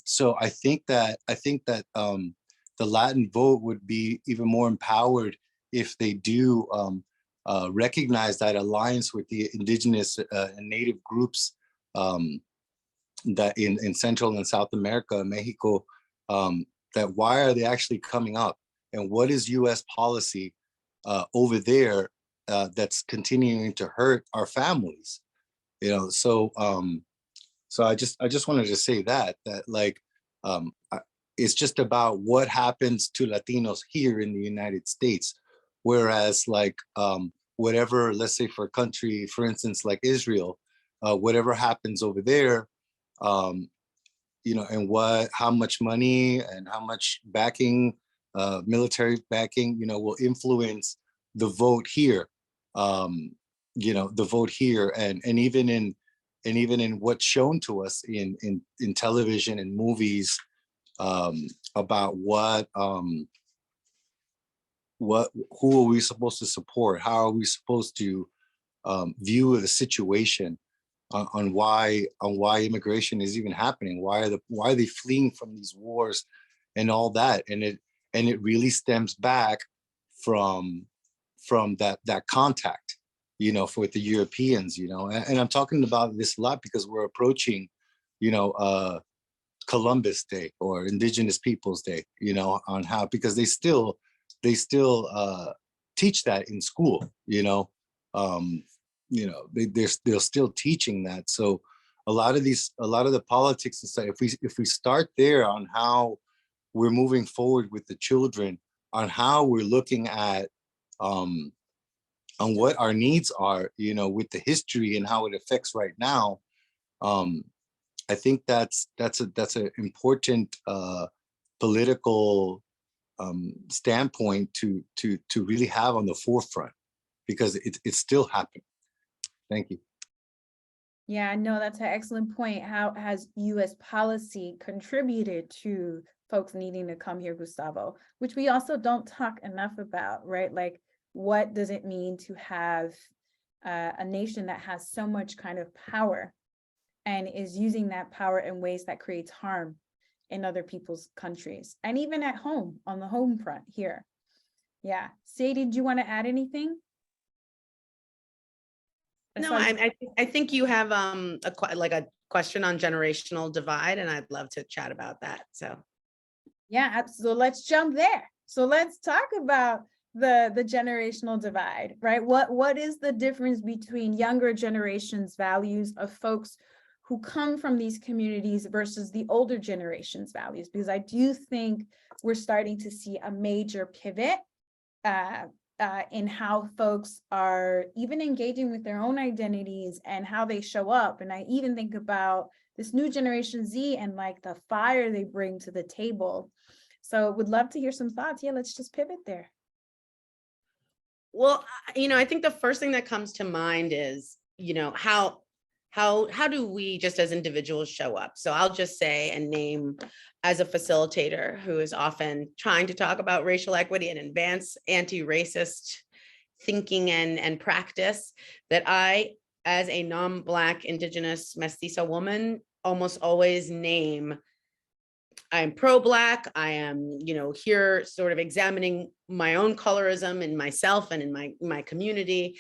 So I think that the Latin vote would be even more empowered if they do recognize that alliance with the indigenous and native groups that in Central and South America, Mexico, that why are they actually coming up, and what is U.S. policy over there that's continuing to hurt our families? So I just wanted to say that like it's just about what happens to Latinos here in the United States, whereas like whatever, let's say for a country, for instance, like Israel, whatever happens over there, and how much money and how much backing, military backing, will influence the vote here. The vote here, and even in what's shown to us in television and movies, about who are we supposed to support? How are we supposed to view the situation on why immigration is even happening? Why are they fleeing from these wars and all that? And it really stems back from that contact, for the Europeans, and I'm talking about this a lot because we're approaching, Columbus Day or Indigenous Peoples Day, on how, because they still teach that in school, they're still teaching that. So a lot of the politics and stuff, if we start there on how we're moving forward with the children, on how we're looking at on what our needs are, with the history and how it affects right now, I think that's an important political standpoint to really have on the forefront, because it's still happening. Thank you. yeah, no, that's an excellent point. How has U.S. policy contributed to folks needing to come here, Gustavo, which we also don't talk enough about, right? Like, what does it mean to have a nation that has so much kind of power and is using that power in ways that creates harm in other people's countries, and even at home, on the home front here? Yeah. Sadie, did you want to add anything? No, I think you have like a question on generational divide, and I'd love to chat about that. So yeah, so let's jump there. So let's talk about the generational divide, right? What is the difference between younger generations' values of folks who come from these communities versus the older generation's values? Because I do think we're starting to see a major pivot in how folks are even engaging with their own identities and how they show up. And I even think about this new generation Z and like the fire they bring to the table. So would love to hear some thoughts. Yeah, let's just pivot there. well, I think the first thing that comes to mind is, how do we just as individuals show up? So I'll just say and name, as a facilitator who is often trying to talk about racial equity and advance anti-racist thinking and practice, that I, as a non-Black, Indigenous, mestiza woman, almost always name, I'm pro-Black. I am, here sort of examining my own colorism in myself and in my community.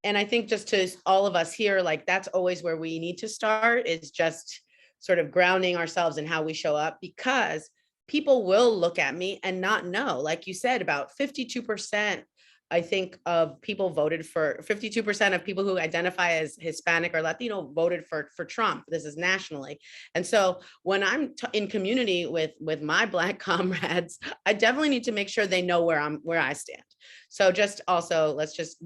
And I think just to all of us here, like that's always where we need to start, is just sort of grounding ourselves in how we show up, because people will look at me and not know. Like you said, about 52%, I think, of people voted for, 52% of people who identify as Hispanic or Latino voted for Trump. This is nationally. And so when I'm in community with my Black comrades, I definitely need to make sure they know where I stand. So just also, let's just,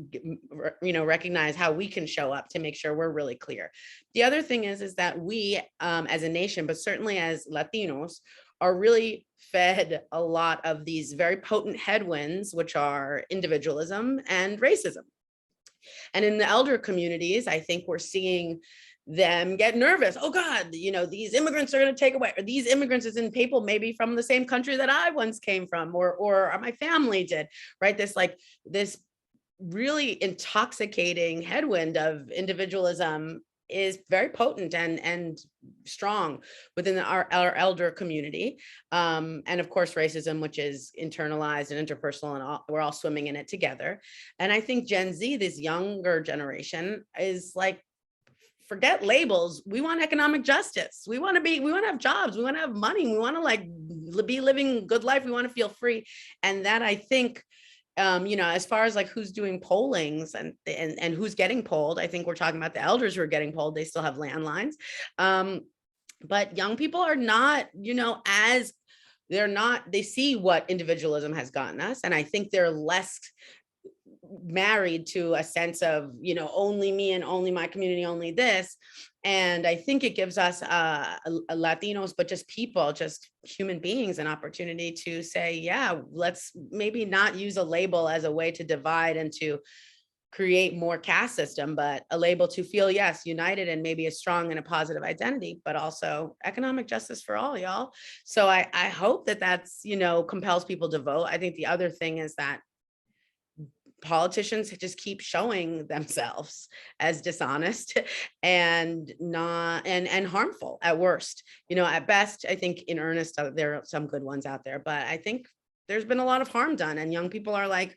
recognize how we can show up to make sure we're really clear. The other thing is that we, as a nation, but certainly as Latinos, are really fed a lot of these very potent headwinds, which are individualism and racism. And in the elder communities, I think we're seeing them get nervous. Oh God, these immigrants are going to take away, or these immigrants is in people maybe from the same country that I once came from, or my family did, right? This really intoxicating headwind of individualism is very potent and strong within our elder community. And of course, racism, which is internalized and interpersonal, and we're all swimming in it together. And I think Gen Z, this younger generation, is like, forget labels. We want economic justice. We want to have jobs. We want to have money. We want to be living a good life. We want to feel free. And that, I think, as far as like who's doing pollings and who's getting polled, I think we're talking about the elders who are getting polled. They still have landlines. But young people are not, they see what individualism has gotten us. And I think they're less married to a sense of, only me and only my community, only this. And I think it gives us Latinos, but just people, just human beings, an opportunity to say, yeah, let's maybe not use a label as a way to divide and to create more caste system, but a label to feel, yes, united and maybe a strong and a positive identity, but also economic justice for all, y'all. So I hope that that's, compels people to vote. I think the other thing is that politicians just keep showing themselves as dishonest and not and harmful at worst. At best, I think in earnest, there are some good ones out there, but I think there's been a lot of harm done, and young people are like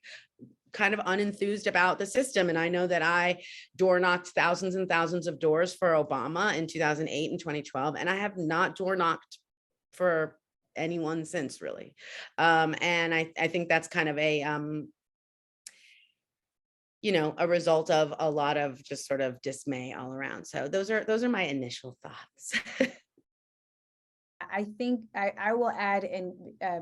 kind of unenthused about the system. And I know that I door knocked thousands and thousands of doors for Obama in 2008 and 2012, and I have not door knocked for anyone since, really. And I think that's kind of a result of a lot of just sort of dismay all around. So those are my initial thoughts. I think I will add, and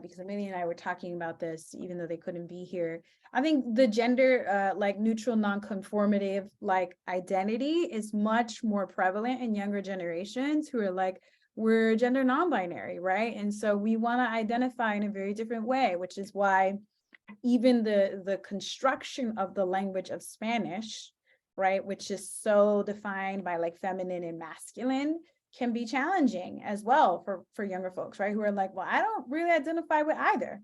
because Amelia and I were talking about this, even though they couldn't be here, I think the gender like neutral, non-conformative like identity is much more prevalent in younger generations who are like, we're gender non-binary, right? And so we want to identify in a very different way, which is why even the construction of the language of Spanish, right, which is so defined by like feminine and masculine, can be challenging as well for younger folks, right, who are like, well, I don't really identify with either.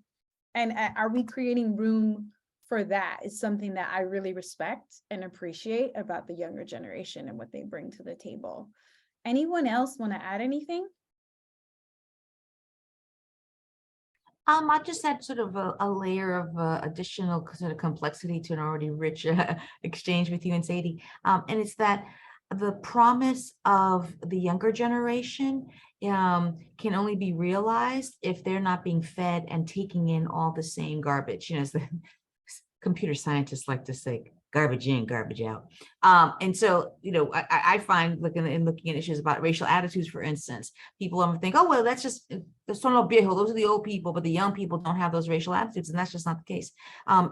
And are we creating room for that? Is something that I really respect and appreciate about the younger generation and what they bring to the table. Anyone else want to add anything? I just add sort of a layer of additional sort of complexity to an already rich exchange with you and Sadie. And it's that the promise of the younger generation can only be realized if they're not being fed and taking in all the same garbage. You know, as the computer scientists like to say, garbage in, garbage out. And so, you know, I find looking at issues about racial attitudes, for instance, people think, oh, well, that's just, son los viejos, those are the old people, but the young people don't have those racial attitudes. And that's just not the case.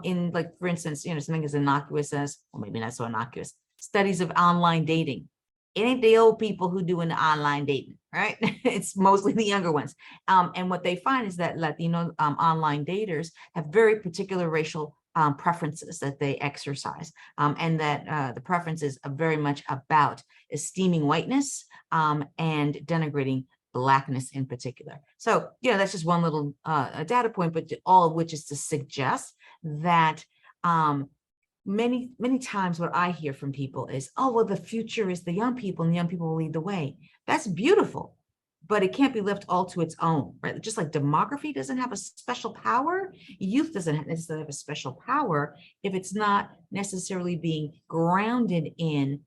In like, for instance, you know, something as innocuous as, or maybe not so innocuous, studies of online dating. It ain't the old people who doing the online dating, right? It's mostly the younger ones. And what they find is that Latino online daters have very particular racial preferences that they exercise, and that the preferences are very much about esteeming whiteness and denigrating Blackness in particular. So, yeah, that's just one little data point, but all of which is to suggest that many times what I hear from people is, oh, well, the future is the young people and the young people will lead the way. That's beautiful, but it can't be left all to its own, right? Just like demography doesn't have a special power, youth doesn't necessarily have a special power if it's not necessarily being grounded in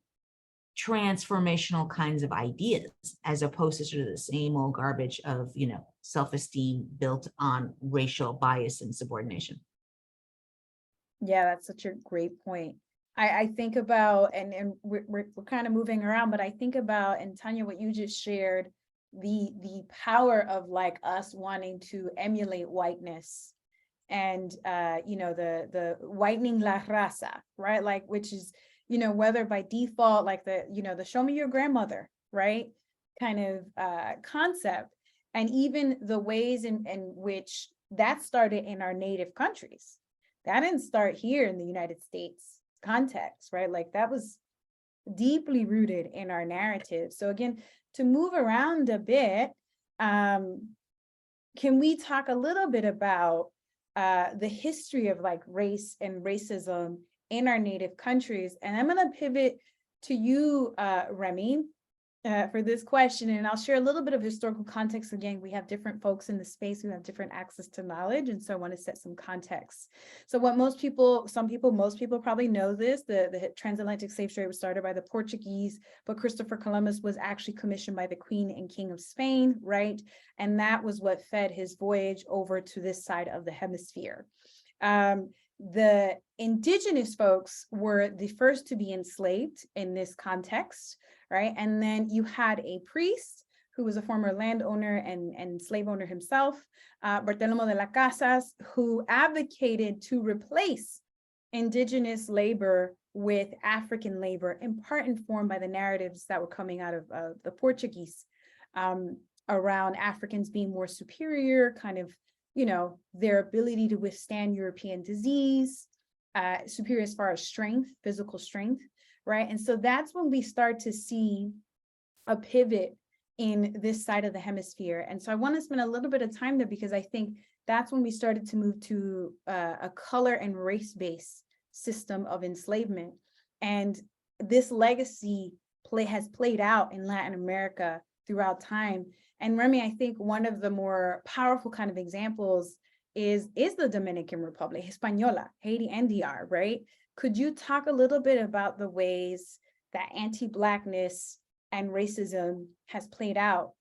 transformational kinds of ideas, as opposed to sort of the same old garbage of, you know, self-esteem built on racial bias and subordination. Yeah, that's such a great point. I think about, and we're kind of moving around, but I think about, and Tanya, what you just shared, the power of like us wanting to emulate whiteness and you know, the whitening la raza, right? Like, which is, you know, whether by default, like the, you know, the show me your grandmother, right? Kind of concept. And even the ways in which that started in our native countries. That didn't start here in the United States context, right? Like that was deeply rooted in our narrative. So again, to move around a bit, can we talk a little bit about the history of like race and racism in our native countries? And I'm going to pivot to you, Remy, for this question, and I'll share a little bit of historical context. Again, we have different folks in the space who have different access to knowledge, and so I want to set some context. So what most people probably know this, the transatlantic slave trade was started by the Portuguese, but Christopher Columbus was actually commissioned by the Queen and King of Spain, right? And that was what fed his voyage over to this side of the hemisphere. The indigenous folks were the first to be enslaved in this context, right? And then you had a priest who was a former landowner and slave owner himself, Bartolomé de las Casas, who advocated to replace indigenous labor with African labor, in part informed by the narratives that were coming out of the Portuguese around Africans being more superior, kind of, you know, their ability to withstand European disease, superior as far as strength, physical strength, right? And so that's when we start to see a pivot in this side of the hemisphere. And so I want to spend a little bit of time there because I think that's when we started to move to a color and race-based system of enslavement. And this legacy has played out in Latin America throughout time. And Remy, I think one of the more powerful kind of examples is the Dominican Republic, Hispaniola, Haiti and DR, right? Could you talk a little bit about the ways that anti-Blackness and racism has played out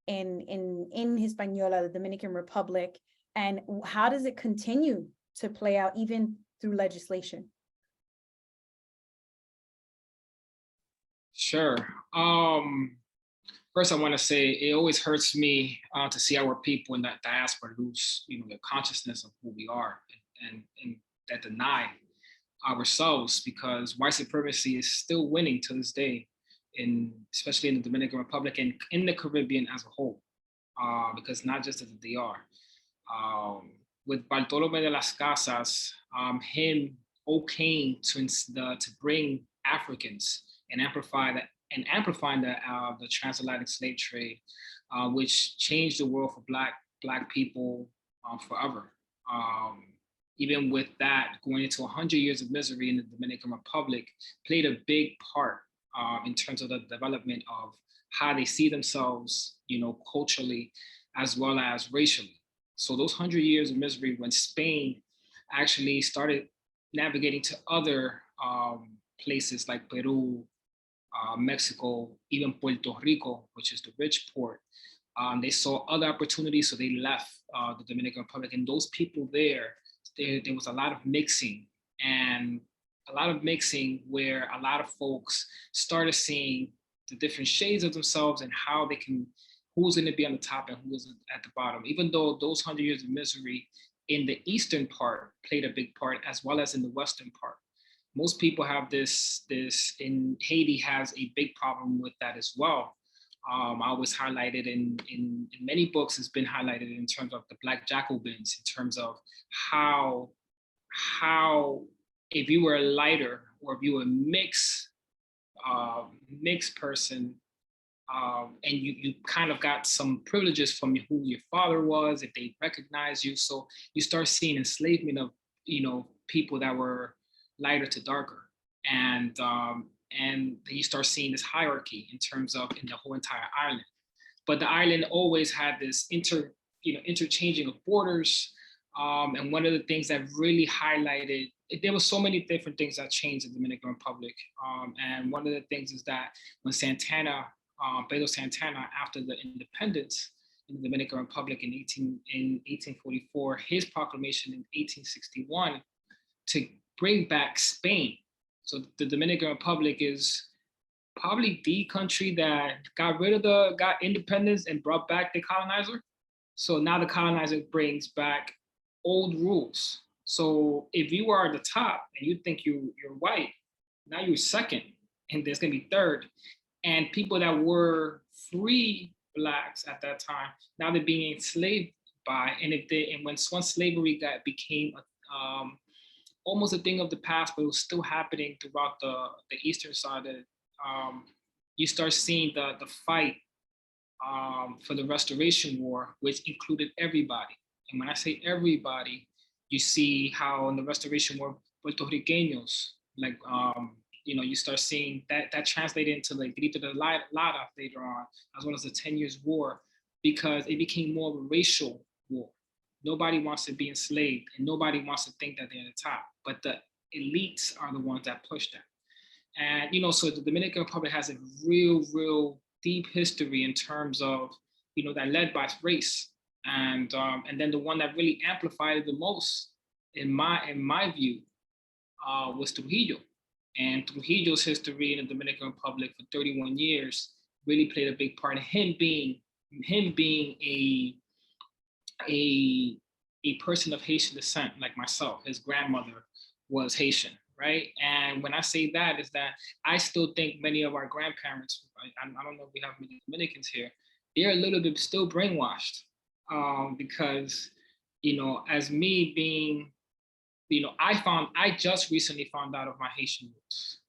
in Hispaniola, the Dominican Republic, and how does it continue to play out even through legislation? Sure. First, I want to say it always hurts me to see our people in that diaspora lose, you know, the consciousness of who we are and that deny ourselves, because white supremacy is still winning to this day, especially in the Dominican Republic and in the Caribbean as a whole, because not just in the DR. With Bartolomé de las Casas, him okaying to bring Africans and amplifying the transatlantic slave trade, which changed the world for Black people forever. Even with that, going into 100 years of misery in the Dominican Republic played a big part in terms of the development of how they see themselves, you know, culturally as well as racially. So those 100 years of misery, when Spain actually started navigating to other places like Peru, Mexico, even Puerto Rico, which is the rich port, they saw other opportunities, so they left the Dominican Republic. And those people there was a lot of mixing, and a lot of mixing where a lot of folks started seeing the different shades of themselves and how they can, who's going to be on the top and who's at the bottom. Even though those 100 years of misery in the eastern part played a big part, as well as in the western part. Most people have this in Haiti has a big problem with that as well. I always highlighted in many books, it's been highlighted in terms of the Black Jacobins, in terms of how if you were a lighter or if you were a mixed person, and you kind of got some privileges from who your father was, if they recognize you. So you start seeing enslavement of, people that were lighter to darker. And you start seeing this hierarchy in terms of in the whole entire island. But the island always had this interchanging of borders. And one of the things that really highlighted, there were so many different things that changed in the Dominican Republic. And one of the things is that when Pedro Santana, after the independence in the Dominican Republic in 1844, his proclamation in 1861 to bring back Spain. So the Dominican Republic is probably the country that got independence and brought back the colonizer. So now the colonizer brings back old rules. So if you are at the top and you think you're white, now you're second, and there's gonna be third. And people that were free Blacks at that time, now they're being enslaved by, once slavery became almost a thing of the past, but it was still happening throughout the eastern side. You start seeing the fight for the Restoration War, which included everybody. And when I say everybody, you see how in the Restoration War, Puerto Ricanos, like, you start seeing that translated into like Grito de Lara later on, as well as the 10 Years War, because it became more of a racial war. Nobody wants to be enslaved, and nobody wants to think that they're at the top, but the elites are the ones that push that. And, so the Dominican Republic has a real deep history in terms of, that led by race. And then the one that really amplified it the most, in my view, was Trujillo. And Trujillo's history in the Dominican Republic for 31 years really played a big part in him being a person of Haitian descent, like myself. His grandmother was Haitian, right? And when I say that, is that I still think many of our grandparents, I don't know if we have many Dominicans here, they're a little bit still brainwashed, because, as me being, I just recently found out of my Haitian roots.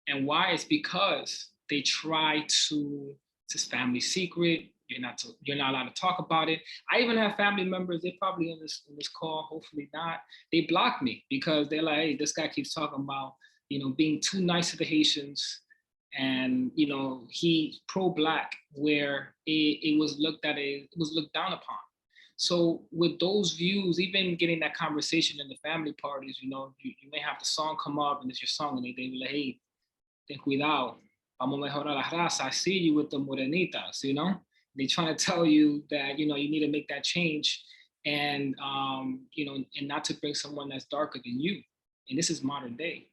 And why? It's because they try to, it's his family secret. You're not allowed to talk about it. I even have family members, they're probably in this call, hopefully not. They block me because they're like, hey, this guy keeps talking about, being too nice to the Haitians. And, he pro-Black, where it was looked down upon. So with those views, even getting that conversation in the family parties, you may have the song come up and it's your song, and they be like, hey, ten cuidado, vamos a mejorar la raza. I see you with the morenitas, They trying to tell you that, you need to make that change, and, and not to bring someone that's darker than you. And this is modern day.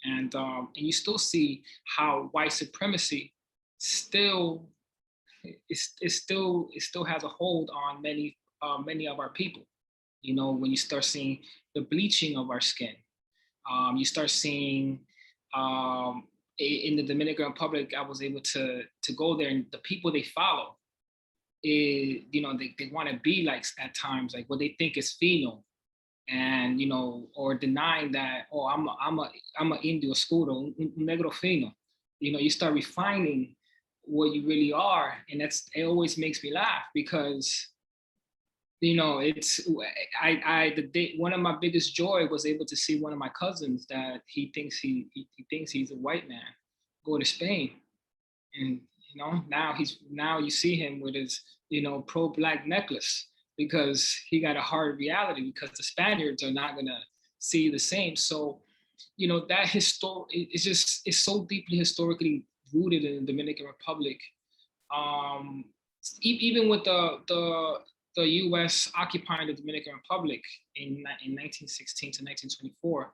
And you still see how white supremacy still has a hold on many of our people. When you start seeing the bleaching of our skin, you start seeing, in the Dominican Republic, I was able to go there, and the people they follow, they want to be like, at times, like what they think is fino, and or denying that, oh, I'm a indio oscuro, un negro fino. You start refining what you really are, and it always makes me laugh, because it's one of my biggest joy was able to see one of my cousins that he thinks he's a white man go to Spain, and now you see him with his pro-Black necklace, because he got a hard reality because the Spaniards are not gonna see the same. So, you know, that it's so deeply historically rooted in the Dominican Republic. Um, Even with the U.S. occupying the Dominican Republic in 1916 to 1924,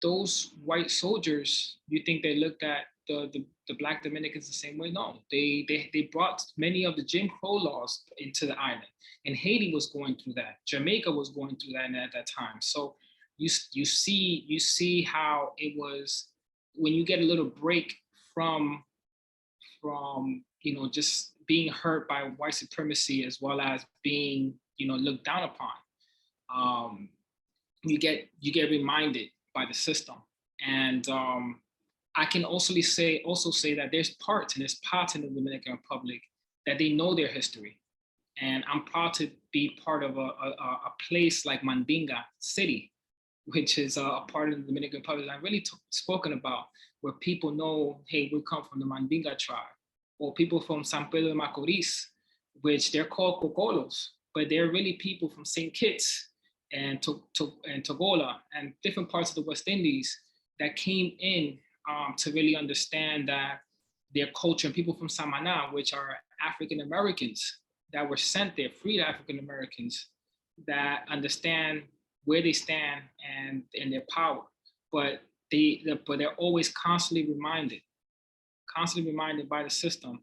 those white soldiers, you think they looked at the Black Dominicans the same way? No, they brought many of the Jim Crow laws into the island, and Haiti was going through that. Jamaica was going through that at that time. So you see how it was when you get a little break from you know, just being hurt by white supremacy as well as being, you know, looked down upon. You get reminded by the system. And I can also say that there's parts in the Dominican Republic that they know their history. And I'm proud to be part of a place like Mandinga City, which is a part of the Dominican Republic that I've really spoken about, where people know, hey, we come from the Mandinga tribe, or people from San Pedro de Macorís, which they're called Cocolos, but they're really people from St. Kitts and Togola and different parts of the West Indies that came in to really understand that their culture, and people from Samana, which are African Americans that were sent there, freed African Americans that understand where they stand and their power. But they're always constantly reminded by the system,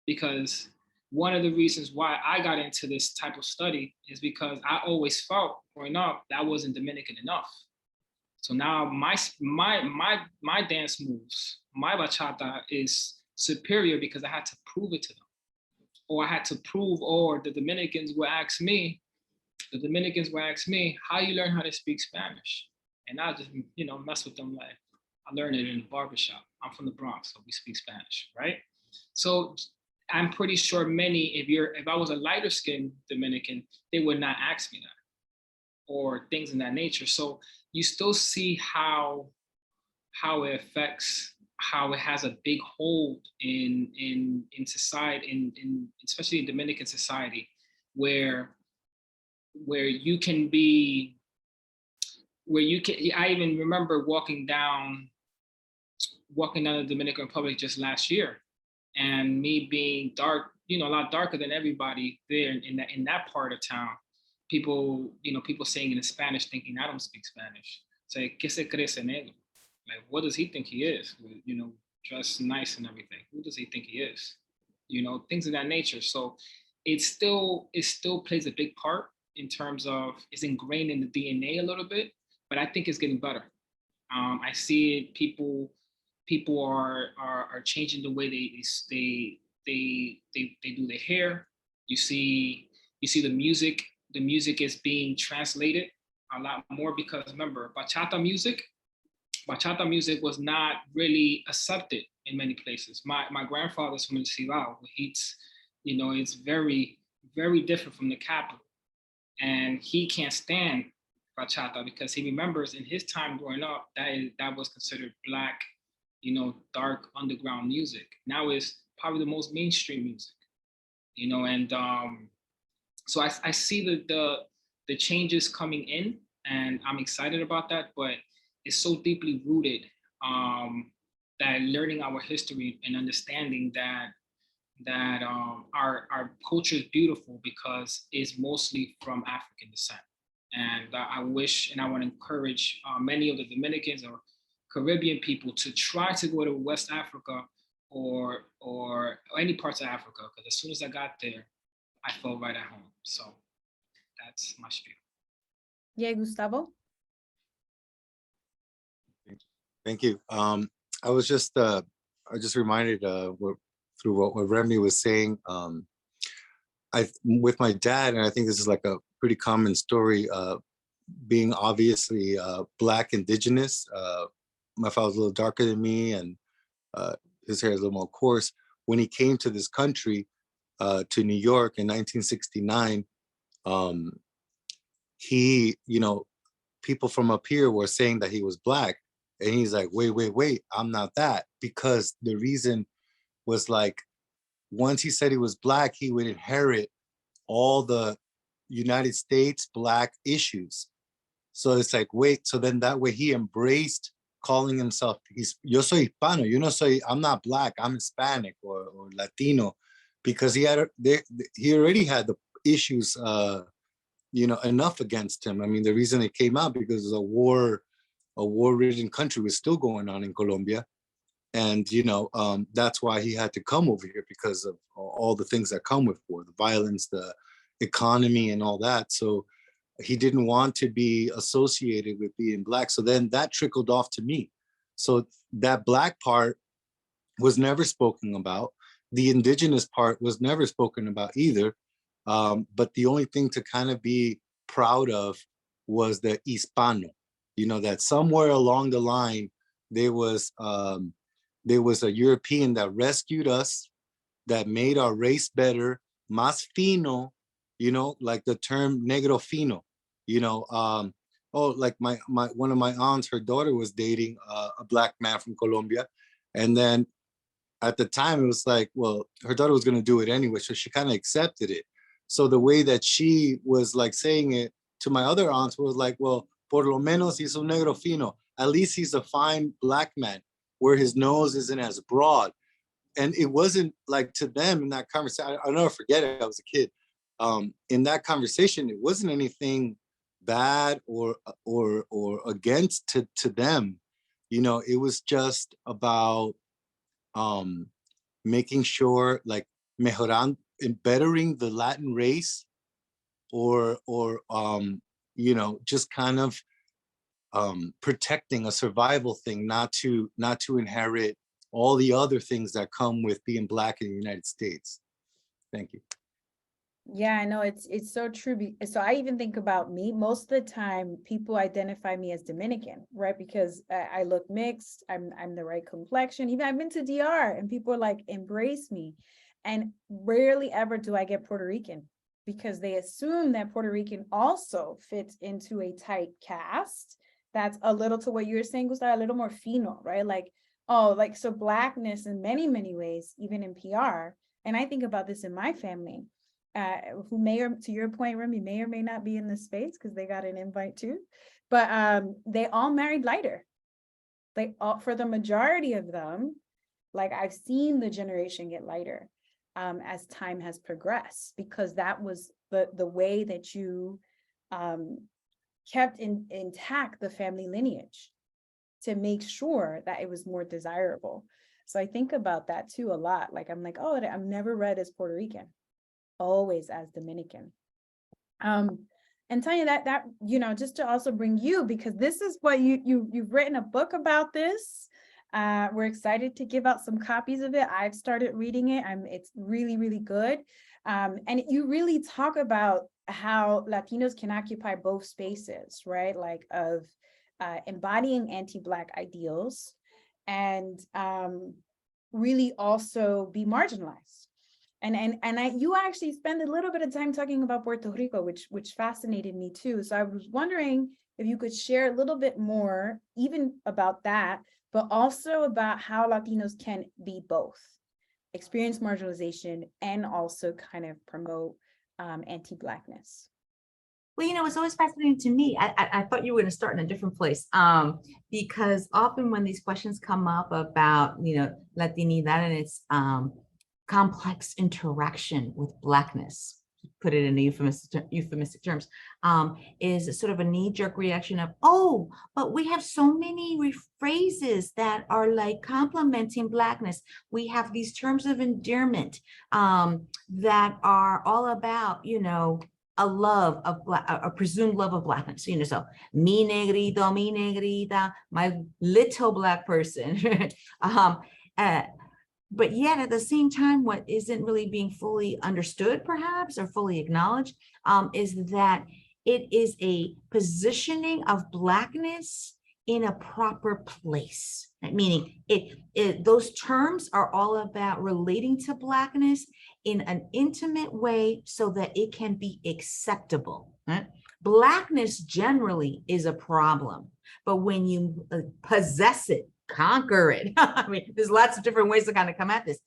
because one of the reasons why I got into this type of study is because I always felt growing up that I wasn't Dominican enough. So now my dance moves, my bachata is superior because I had to prove it to them, or I had to prove, or the Dominicans would ask me, how you learn how to speak Spanish? And I just, you know, mess with them like, I learned it in the barbershop. I'm from the Bronx, so we speak Spanish, right? So I'm pretty sure if I was a lighter skinned Dominican, they would not ask me that, or things in that nature. So you still see how it affects, how it has a big hold in society, especially in Dominican society, where you can be, I even remember walking down the Dominican Republic just last year, and me being dark, you know, a lot darker than everybody there in that part of town. People saying in Spanish, thinking I don't speak Spanish. Say, ¿qué se cree ese negro? Like, what does he think he is? You know, dressed nice and everything. Who does he think he is? You know, things of that nature. So it still plays a big part in terms of, it's ingrained in the DNA a little bit, but I think it's getting better. I see it. People are changing the way they do their hair. You see the music. The music is being translated a lot more, because remember, bachata music was not really accepted in many places. My grandfather's from El Cibao, you know, it's very, very different from the capital. And he can't stand bachata because he remembers in his time growing up that was considered Black, you know, dark underground music. Now it's probably the most mainstream music, you know. And so I see the changes coming in, and I'm excited about that. But it's so deeply rooted that learning our history and understanding that our culture is beautiful because it's mostly from African descent. And I wish, and I want to encourage many of the Dominicans or Caribbean people to try to go to West Africa or any parts of Africa, because as soon as I got there, I felt right at home. So that's my spiel. Yeah, Gustavo? Thank you. I was just reminded through what Remy was saying. With my dad, and I think this is like a pretty common story, being obviously Black indigenous. My father was a little darker than me, and his hair is a little more coarse. When he came to this country, to New York in 1969, he, you know, people from up here were saying that he was Black. And he's like, wait, I'm not that. Because the reason was like, once he said he was Black, he would inherit all the United States Black issues. So it's like, wait, so then that way he embraced calling himself, yo soy Hispano, I'm not Black, I'm Hispanic or Latino, because he already had the issues, enough against him. I mean, the reason it came out because a war-ridden country was still going on in Colombia. And, that's why he had to come over here, because of all the things that come with war, the violence, the economy and all that. So he didn't want to be associated with being Black. So then that trickled off to me. So that Black part was never spoken about. The indigenous part was never spoken about either. But the only thing to kind of be proud of was the Hispano, that somewhere along the line, there was a European that rescued us, that made our race better, más fino, like the term negro fino, like my one of my aunts, her daughter was dating a Black man from Colombia. And then at the time it was like, well, her daughter was going to do it anyway, so she kind of accepted it. So the way that she was like saying it to my other aunts was like, well, por lo menos he's un negro fino, at least he's a fine Black man, where his nose isn't as broad. And it wasn't like, to them in that conversation, I'll never forget it, I was a kid. In that conversation, it wasn't anything bad or against to them. It was just about making sure, like, bettering the Latin race, or just kind of protecting a survival thing, not to inherit all the other things that come with being Black in the United States. Thank you. Yeah, I know it's so true. So I even think about me. Most of the time, people identify me as Dominican, right? Because I look mixed. I'm the right complexion. Even I've been to DR, and people are like, embrace me. And rarely ever do I get Puerto Rican, because they assume that Puerto Rican also fits into a tight cast. That's a little, to what you're saying, Gustavo, a little more fino, right? Like, oh, like, so Blackness in many, many ways, even in PR. And I think about this in my family. Who may, or to your point, Remy, may or may not be in this space because they got an invite too, but they all married lighter. They all, for the majority of them, like, I've seen the generation get lighter as time has progressed, because that was the way that you kept intact the family lineage, to make sure that it was more desirable. So I think about that too a lot. Like, I'm like, oh, I'm never read as Puerto Rican, always as Dominican. And Tanya, that just to also bring you, because this is what you've written a book about this. We're excited to give out some copies of it. I've started reading it. It's really, really good. And you really talk about how Latinos can occupy both spaces, right? Like, of embodying anti-Black ideals, and really also be marginalized. And you actually spend a little bit of time talking about Puerto Rico, which fascinated me too. So I was wondering if you could share a little bit more, even about that, but also about how Latinos can be both, experience marginalization, and also kind of promote anti-Blackness. Well, it's always fascinating to me. I thought you were going to start in a different place, because often when these questions come up about, Latinidad and its complex interaction with Blackness, put it in euphemistic terms, is sort of a knee-jerk reaction of, oh, but we have so many phrases that are like complimenting Blackness. We have these terms of endearment that are all about, a love of a presumed love of Blackness, so mi negrito, mi negrita, my little Black person. But yet at the same time, what isn't really being fully understood, perhaps, or fully acknowledged, is that it is a positioning of Blackness in a proper place. Meaning those terms are all about relating to Blackness in an intimate way so that it can be acceptable. Right? Blackness generally is a problem, but when you possess it, conquer it, I mean, there's lots of different ways to kind of come at this,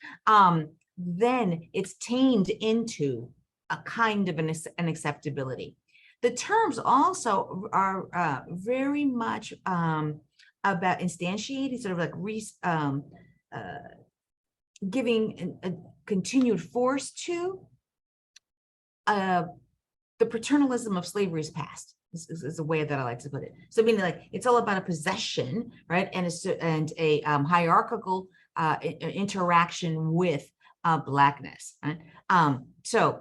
then it's tamed into a kind of an acceptability. The terms also are very much about instantiating, sort of like giving a continued force to the paternalism of slavery's past. Is a way that I like to put it. So meaning like it's all about a possession, right? And a hierarchical interaction with Blackness, right? So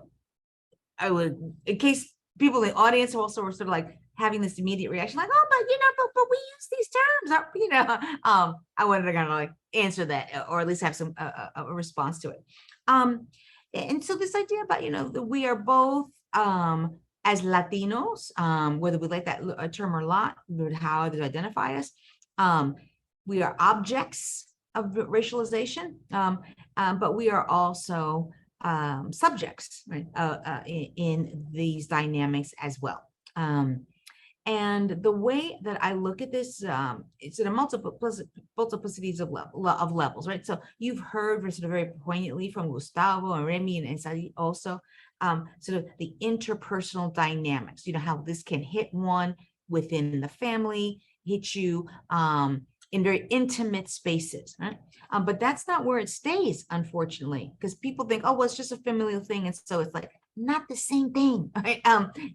I would, in case people in the audience also were sort of like having this immediate reaction, like, oh, but we use these terms, I wanted to kind of like answer that, or at least have some a response to it. And so this idea about, that we are both as Latinos, whether we like that term or not, how others identify us, we are objects of racialization, but we are also subjects, right, in these dynamics as well. And the way that I look at this, it's in a multiplicities of levels, right? So you've heard sort of very poignantly from Gustavo and Remy and Sadi also, sort of the interpersonal dynamics, how this can hit one within the family, hit you in very intimate spaces, right? But that's not where it stays, unfortunately, because people think, oh, well, it's just a familial thing. And so it's like, not the same thing, right?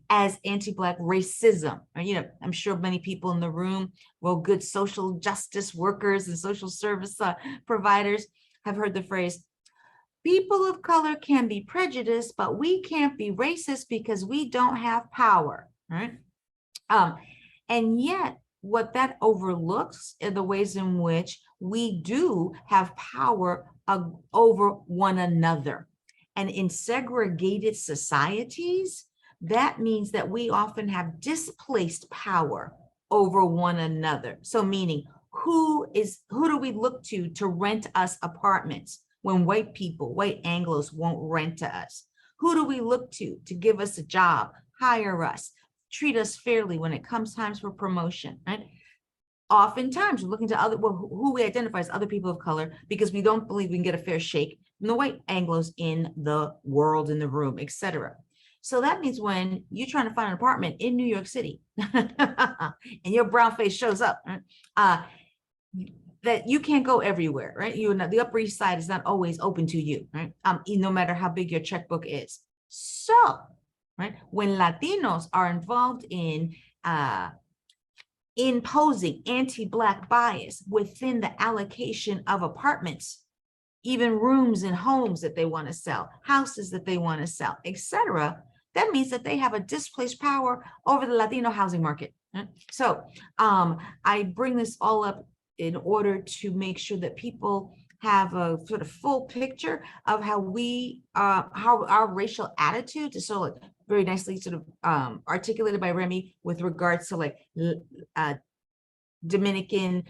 As anti-Black racism. Right? I'm sure many people in the room, well, good social justice workers and social service providers have heard the phrase, people of color can be prejudiced, but we can't be racist because we don't have power, right? And yet, what that overlooks are the ways in which we do have power over one another. And in segregated societies, that means that we often have displaced power over one another. So meaning, who do we look to rent us apartments when white people, white Anglos won't rent to us? Who do we look to give us a job, hire us, treat us fairly when it comes times for promotion, right? Oftentimes we're looking to who we identify as other people of color because we don't believe we can get a fair shake from the white Anglos in the world, in the room, etc. So that means when you're trying to find an apartment in New York City and your brown face shows up, right, that you can't go everywhere, right? The Upper East Side is not always open to you, right? No matter how big your checkbook is. So, right, when Latinos are involved in imposing anti-Black bias within the allocation of apartments, even rooms in homes that they want to sell, houses that they want to sell, etc., that means that they have a displaced power over the Latino housing market. Right? So I bring this all up in order to make sure that people have a sort of full picture of how how our racial attitude is so very nicely sort of articulated by Remy with regards to like Dominican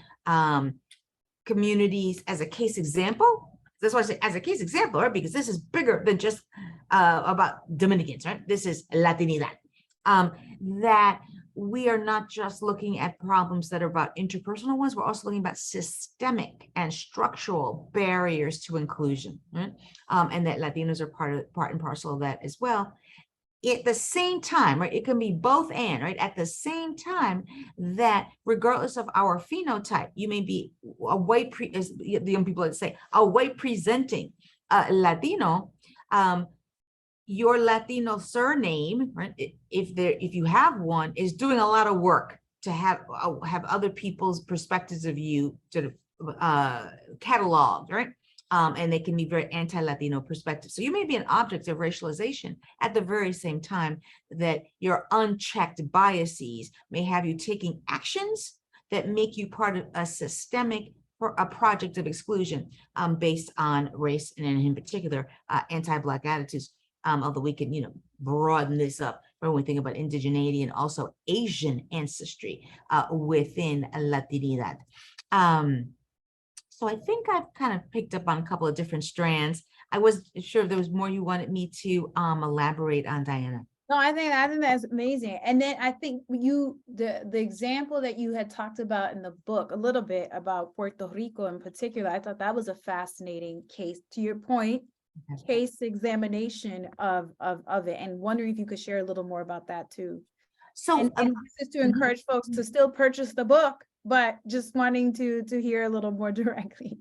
communities as a case example. That's why I say as a case example, right? Because this is bigger than just about Dominicans, right? This is Latinidad. That we are not just looking at problems that are about interpersonal ones, we're also looking about systemic and structural barriers to inclusion, right? And that Latinos are part and parcel of that as well. At the same time, right, it can be both and, right? At the same time that regardless of our phenotype, you may be a white, as the young people would say, a white presenting Latino, your Latino surname, right, if you have one, is doing a lot of work to have other people's perspectives of you sort of cataloged, right? And they can be very anti-Latino perspective. So you may be an object of racialization at the very same time that your unchecked biases may have you taking actions that make you part of a systemic project of exclusion based on race and in particular anti-Black attitudes. Although we can, broaden this up when we think about indigeneity and also Asian ancestry within Latinidad. So I think I've kind of picked up on a couple of different strands. I wasn't sure if there was more you wanted me to elaborate on, Diana. No, I think that's amazing. And then I think the example that you had talked about in the book a little bit about Puerto Rico in particular, I thought that was a fascinating case. To your point, case examination of it, and wondering if you could share a little more about that too. So And this is to encourage folks to still purchase the book, but just wanting to hear a little more directly.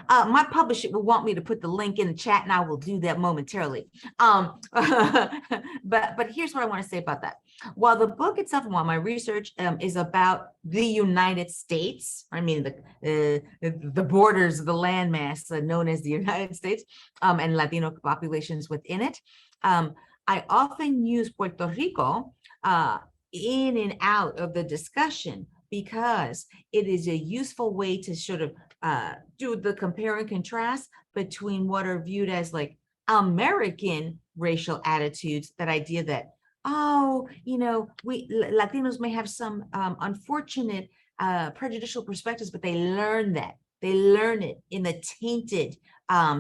my publisher will want me to put the link in the chat, and I will do that momentarily. But here's what I want to say about that. While the book itself, while my research is about the United States, I mean the borders of the landmass known as the United States, and Latino populations within it, I often use Puerto Rico in and out of the discussion because it is a useful way to sort of do the compare and contrast between what are viewed as like American racial attitudes, that idea that, oh, you know, we Latinos may have some unfortunate prejudicial perspectives, but they learn that. They learn it in the tainted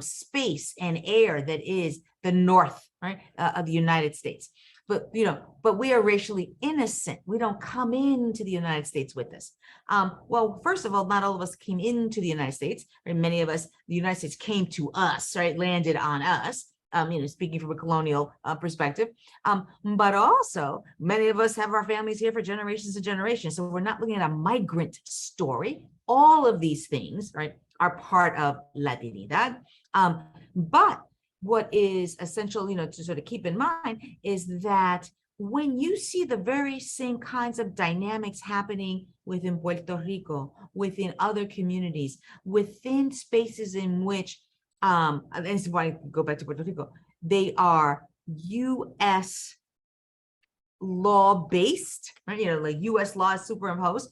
space and air that is the North, right, of the United States. But, you know, but we are racially innocent. We don't come into the United States with this. Well, first of all, not all of us came into the United States, right? Many of us, the United States came to us, right? Landed on us, you know, speaking from a colonial perspective. But also many of us have our families here for generations and generations. So we're not looking at a migrant story. All of these things, right, are part of Latinidad. But what is essential, you know, to sort of keep in mind is that when you see the very same kinds of dynamics happening within Puerto Rico, within other communities, within spaces in which, and this is why I go back to Puerto Rico, they are U.S. law-based, right? You know, like U.S. law is superimposed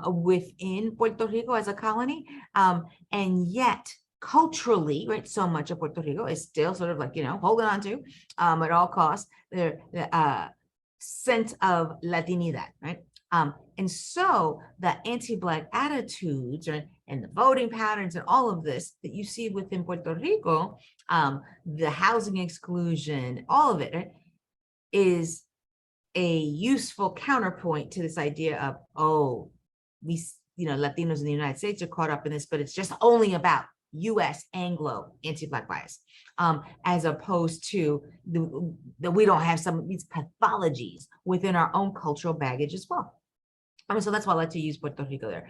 within Puerto Rico as a colony, and yet culturally, right, so much of Puerto Rico is still sort of like, you know, holding on to at all costs the sense of Latinidad, right? And so the anti-Black attitudes, right, and the voting patterns and all of this that you see within Puerto Rico, the housing exclusion, all of it, right, is a useful counterpoint to this idea of, oh, we, you know, Latinos in the United States are caught up in this, but it's just only about U.S. Anglo anti-Black bias, as opposed to that we don't have some of these pathologies within our own cultural baggage as well. So that's why I like to use Puerto Rico there.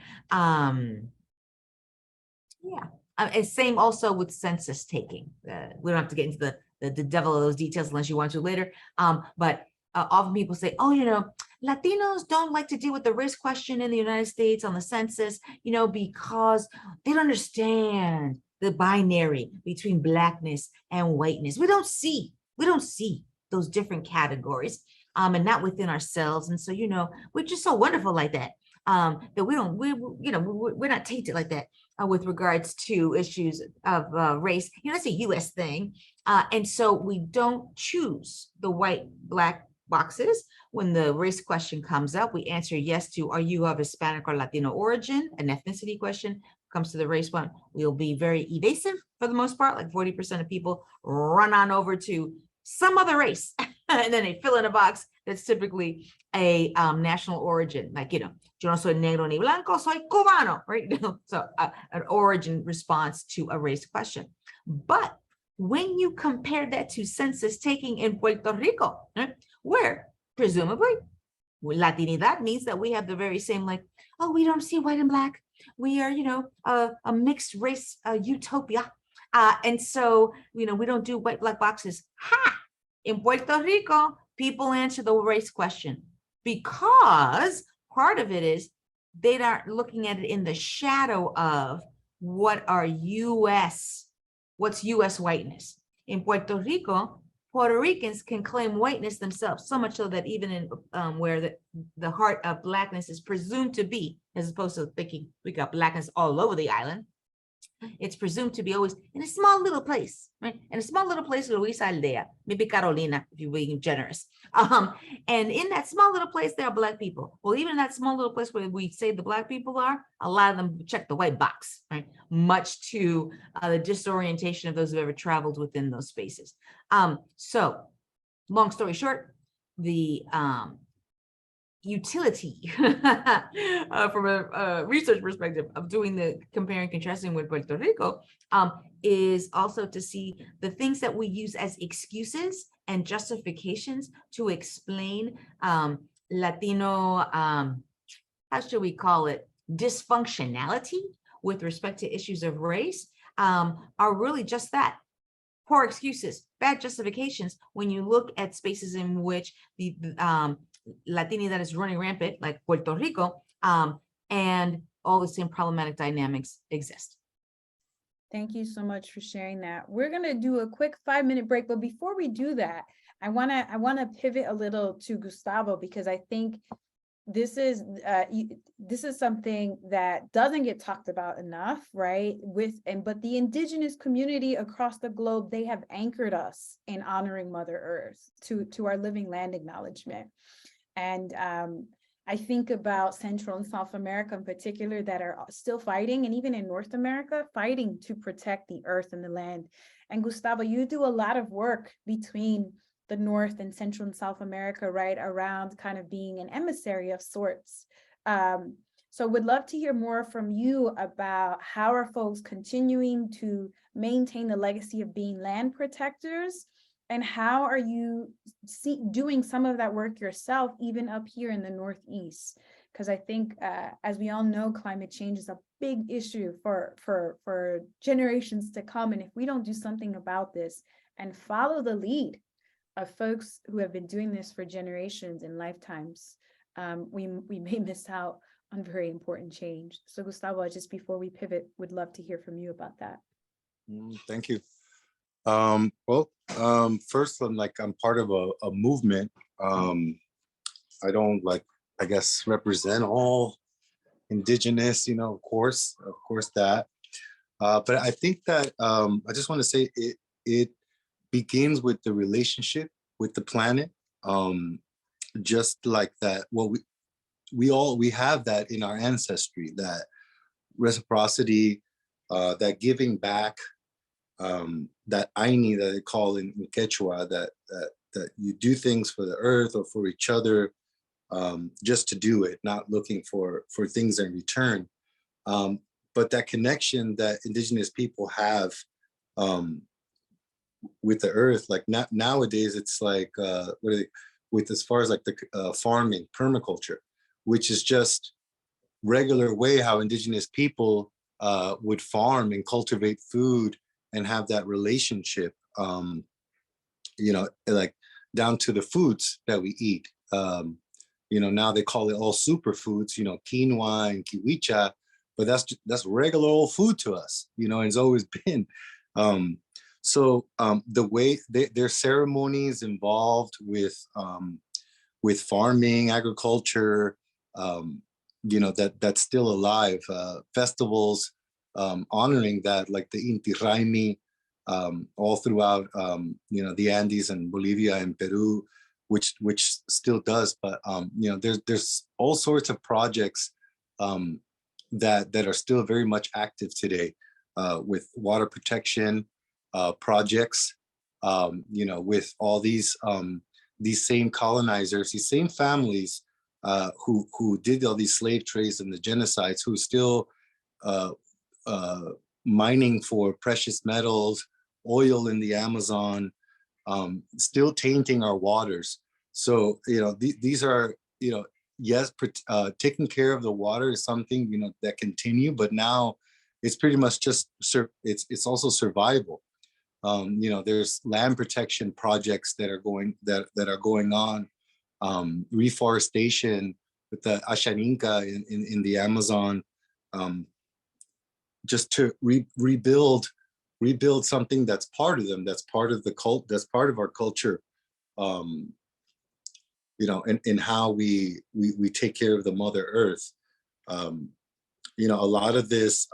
Yeah, and same also with census taking. We don't have to get into the devil of those details unless you want to later. But often people say, oh, you know, Latinos don't like to deal with the race question in the United States on the census, you know, because they don't understand the binary between Blackness and whiteness. We don't see those different categories, and not within ourselves. And so, you know, we're just so wonderful like that, that we're not tainted like that with regards to issues of race. You know, that's a U.S. thing. And so we don't choose the white, Black boxes. When the race question comes up, we answer yes to, are you of Hispanic or Latino origin? An ethnicity question. Comes to the race one, we'll be very evasive for the most part. Like 40% of people run on over to some other race, and then they fill in a box that's typically a national origin. Like, you know, yo no soy negro ni blanco, soy cubano, right? So an origin response to a race question. But when you compare that to census taking in Puerto Rico, right, where presumably Latinidad means that we have the very same, like, oh, we don't see white and Black. We are, you know, a mixed race utopia. And so, you know, we don't do white, Black boxes. Ha! In Puerto Rico, people answer the race question because part of it is they aren't looking at it in the shadow of what are what's U.S. whiteness. In Puerto Rico, Puerto Ricans can claim whiteness themselves, so much so that even in where the heart of Blackness is presumed to be, as opposed to thinking we got Blackness all over the island, it's presumed to be always in a small little place, right? In a small little place, Luisa Aldea, maybe Carolina, if you're being generous. And in that small little place, there are Black people. Well, even in that small little place where we say the Black people are, a lot of them check the white box, right? Much to the disorientation of those who've ever traveled within those spaces. So long story short, the utility from a research perspective of doing the comparing and contrasting with Puerto Rico is also to see the things that we use as excuses and justifications to explain Latino, how should we call it, dysfunctionality with respect to issues of race, are really just that, poor excuses, bad justifications. When you look at spaces in which the Latinidad is running rampant, like Puerto Rico, and all the same problematic dynamics exist. Thank you so much for sharing that. We're going to do a quick 5-minute break, but before we do that, I want to pivot a little to Gustavo, because I think this is something that doesn't get talked about enough, right? But the indigenous community across the globe, they have anchored us in honoring Mother Earth to our living land acknowledgement. And I think about Central and South America in particular that are still fighting, and even in North America, fighting to protect the earth and the land. And Gustavo, you do a lot of work between the North and Central and South America, right, around kind of being an emissary of sorts. So would love to hear more from you about how are folks continuing to maintain the legacy of being land protectors, and how are you doing some of that work yourself, even up here in the Northeast? Because I think, as we all know, climate change is a big issue for generations to come. And if we don't do something about this and follow the lead of folks who have been doing this for generations and lifetimes, we may miss out on very important change. So Gustavo, just before we pivot, would love to hear from you about that. Thank you. First, I'm part of a movement. I don't I guess represent all indigenous, of course that. But I think that I just want to say it begins with the relationship with the planet. Just like that, well, we have that in our ancestry, that reciprocity, that giving back, that aini that they call in Quechua, that you do things for the earth or for each other, just to do it, not looking for things in return. But that connection that indigenous people have with the earth, like nowadays, it's like with as far as like the farming, permaculture, which is just regular way how indigenous people would farm and cultivate food and have that relationship, like down to the foods that we eat. Now they call it all superfoods, quinoa and kiwicha, but that's regular old food to us, and it's always been. So the way their ceremonies involved with farming, agriculture, that's still alive. Festivals honoring that, like the Inti Raymi, all throughout the Andes and Bolivia and Peru, which still does. But there's all sorts of projects that are still very much active today, with water protection projects, with all these same colonizers, these same families who did all these slave trades and the genocides, who still mining for precious metals, oil in the Amazon, still tainting our waters. So these are yes, taking care of the water is something that continue, but now it's pretty much just it's also survival. There's land protection projects that are going on, reforestation with the Ashaninka in the Amazon, just to rebuild something that's part of them, that's part of the cult, that's part of our culture, in how we take care of the Mother Earth. A lot of these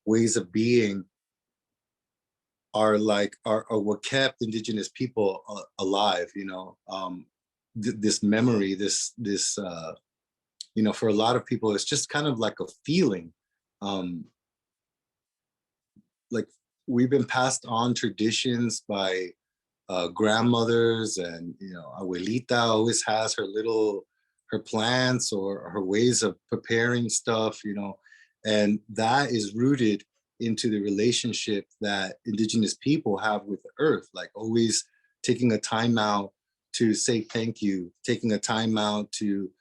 ways of being are what kept indigenous people alive. This memory, this for a lot of people, it's just kind of like a feeling. Like we've been passed on traditions by grandmothers, and abuelita always has her plants or her ways of preparing stuff, And that is rooted into the relationship that indigenous people have with the earth, like always taking a time out to say thank you, taking a time out to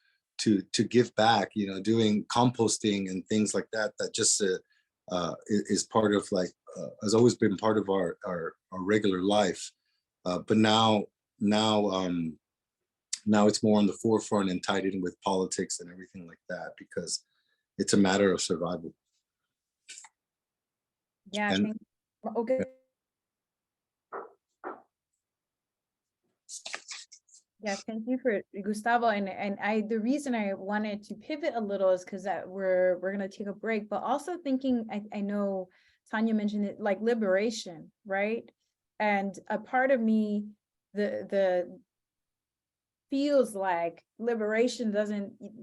give back, you know, doing composting and things like that, that just is part of like, has always been part of our regular life. But now it's more on the forefront and tied in with politics and everything like that, because it's a matter of survival. Yeah, And- thank okay. Yeah, thank you for Gustavo. And the reason I wanted to pivot a little is because we're gonna take a break, but also thinking, I know Tanya mentioned it, like liberation, right? And a part of me, the feels like liberation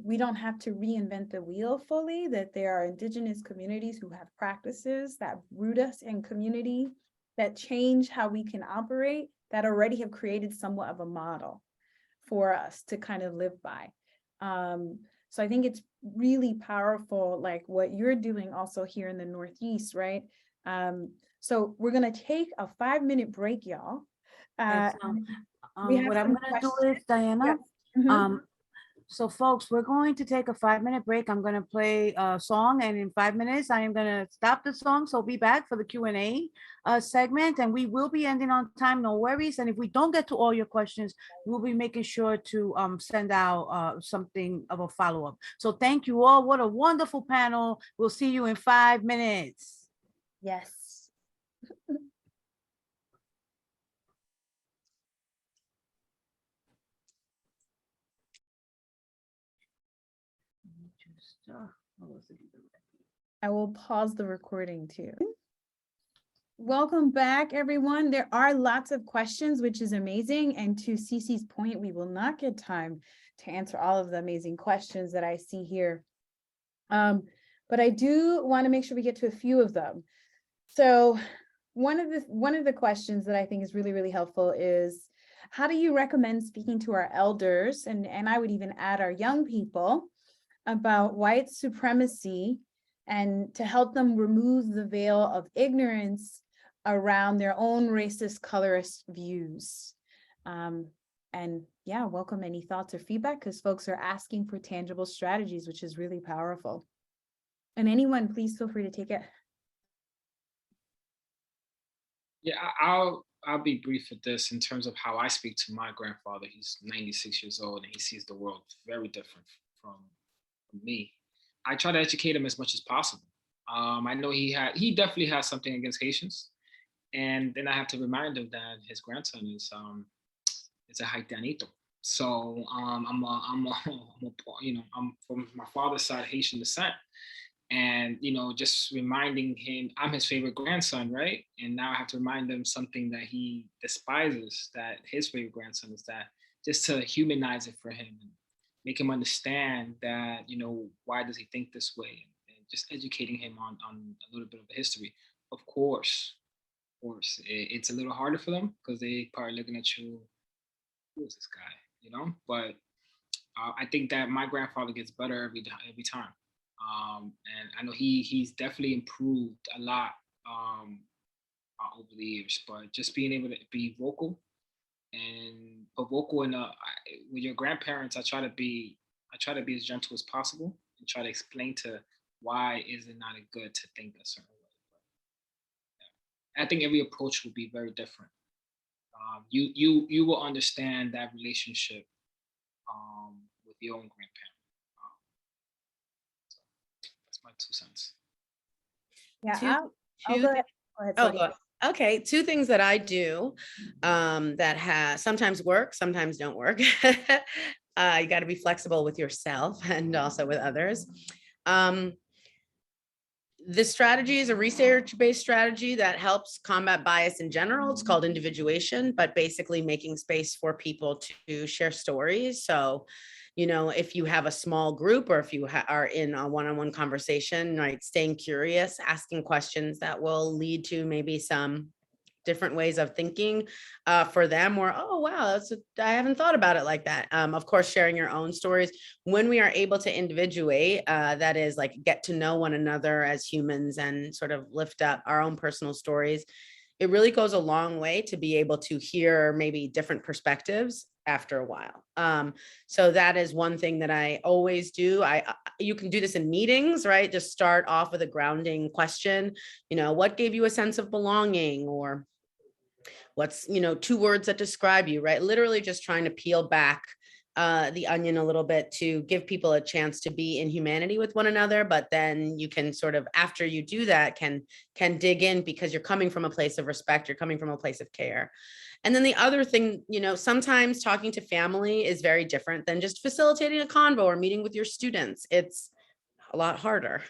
we don't have to reinvent the wheel fully, that there are indigenous communities who have practices that root us in community, that change how we can operate, that already have created somewhat of a model for us to kind of live by. So I think it's really powerful, like what you're doing also here in the Northeast, right? So we're gonna take a 5-minute break, y'all. Yes, We have what I'm some gonna do questions. is, Diana, Mhm. so folks, we're going to take a 5-minute break. I'm gonna play a song, and in 5 minutes, I am gonna stop the song. So be back for the Q&A segment, and we will be ending on time, no worries. And if we don't get to all your questions, we'll be making sure to send out something of a follow-up. So thank you all. What a wonderful panel. We'll see you in 5 minutes. Yes. I will pause the recording too. Welcome back, everyone. There are lots of questions, which is amazing. And to Cece's point, we will not get time to answer all of the amazing questions that I see here. But I do want to make sure we get to a few of them. So one of the questions that I think is really, really helpful is, how do you recommend speaking to our elders, and I would even add our young people, about white supremacy, and to help them remove the veil of ignorance around their own racist, colorist views? And yeah, welcome any thoughts or feedback, because folks are asking for tangible strategies, which is really powerful. And anyone, please feel free to take it. Yeah, I'll be brief with this in terms of how I speak to my grandfather. He's 96 years old and he sees the world very different from me. I try to educate him as much as possible. I know he definitely has something against Haitians, and then I have to remind him that his grandson is a Haitianito. So I'm from my father's side Haitian descent, and just reminding him I'm his favorite grandson, right? And now I have to remind him something that he despises, that his favorite grandson is, that just to humanize it for him and make him understand that why does he think this way, and just educating him on a little bit of the history. Of course, it's a little harder for them because they probably looking at you, who is this guy, but I think that my grandfather gets better every time. And I know he's definitely improved a lot over the years, but just being able to be vocal and vocal with your grandparents, I try to be as gentle as possible and try to explain to why is it not good to think a certain way. But, yeah, I think every approach will be very different. You will understand that relationship with your own grandparent. That's my 2 cents. Yeah, I'll go ahead. Go ahead. Okay, 2 things that I do that sometimes work, sometimes don't work. You got to be flexible with yourself and also with others. This strategy is a research-based strategy that helps combat bias in general. It's called individuation, but basically making space for people to share stories. So, if you have a small group, or if you are in a one-on-one conversation, right, staying curious, asking questions that will lead to maybe some different ways of thinking for them, or, oh, wow, I haven't thought about it like that. Of course, sharing your own stories. When we are able to individuate, that is like get to know one another as humans and sort of lift up our own personal stories, it really goes a long way to be able to hear maybe different perspectives after a while. So that is one thing that I always do. You can do this in meetings, right? Just start off with a grounding question, what gave you a sense of belonging, or what's, 2 words that describe you, right? Literally just trying to peel back the onion a little bit to give people a chance to be in humanity with one another. But then you can sort of, after you do that, can dig in, because you're coming from a place of respect, you're coming from a place of care. And then the other thing, sometimes talking to family is very different than just facilitating a convo or meeting with your students. It's a lot harder.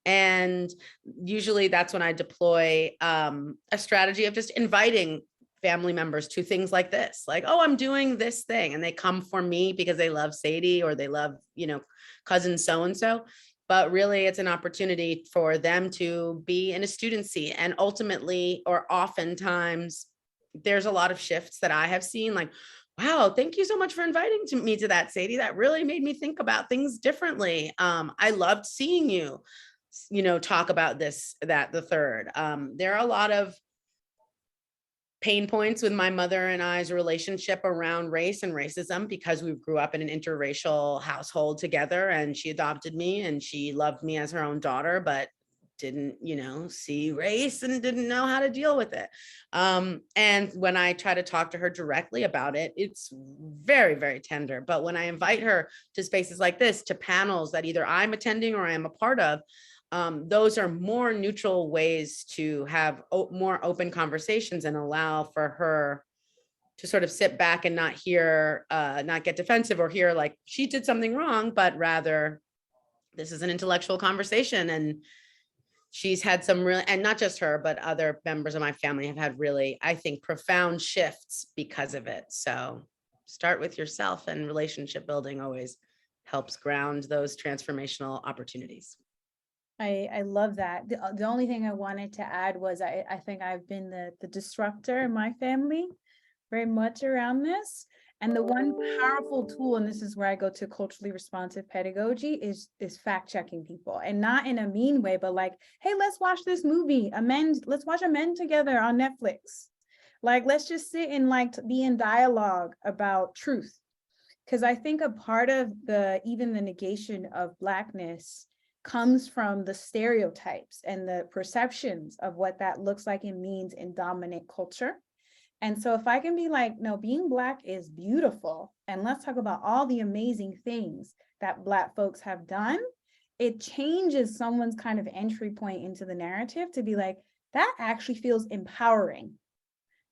And usually that's when I deploy a strategy of just inviting family members to things like this, like, oh, I'm doing this thing. And they come for me because they love Sadie, or they love, cousin so-and-so. But really it's an opportunity for them to be in a student seat. And ultimately, or oftentimes, there's a lot of shifts that I have seen, like, wow, thank you so much for inviting me to that, Sadie. That really made me think about things differently. I loved seeing you, talk about this, that, the third. There are a lot of pain points with my mother and I's relationship around race and racism, because we grew up in an interracial household together, and she adopted me and she loved me as her own daughter, but didn't, see race and didn't know how to deal with it. And when I try to talk to her directly about it, it's very, very tender. But when I invite her to spaces like this, to panels that either I'm attending or I am a part of, those are more neutral ways to have more open conversations and allow for her to sort of sit back and not get defensive or hear like she did something wrong, but rather this is an intellectual conversation. And she's had some really, and not just her, but other members of my family have had really, I think, profound shifts because of it. So start with yourself, and relationship building always helps ground those transformational opportunities. I love that. The only thing I wanted to add was I think I've been the disruptor in my family very much around this. And the one powerful tool, and this is where I go to culturally responsive pedagogy, is fact checking people, and not in a mean way, but like, hey, let's watch this movie, let's watch Amend together on Netflix. Like, let's just sit and like be in dialogue about truth. Because I think a part of even the negation of Blackness comes from the stereotypes and the perceptions of what that looks like and means in dominant culture. And so if I can be like, no, being Black is beautiful, and let's talk about all the amazing things that Black folks have done, it changes someone's kind of entry point into the narrative to be like, that actually feels empowering.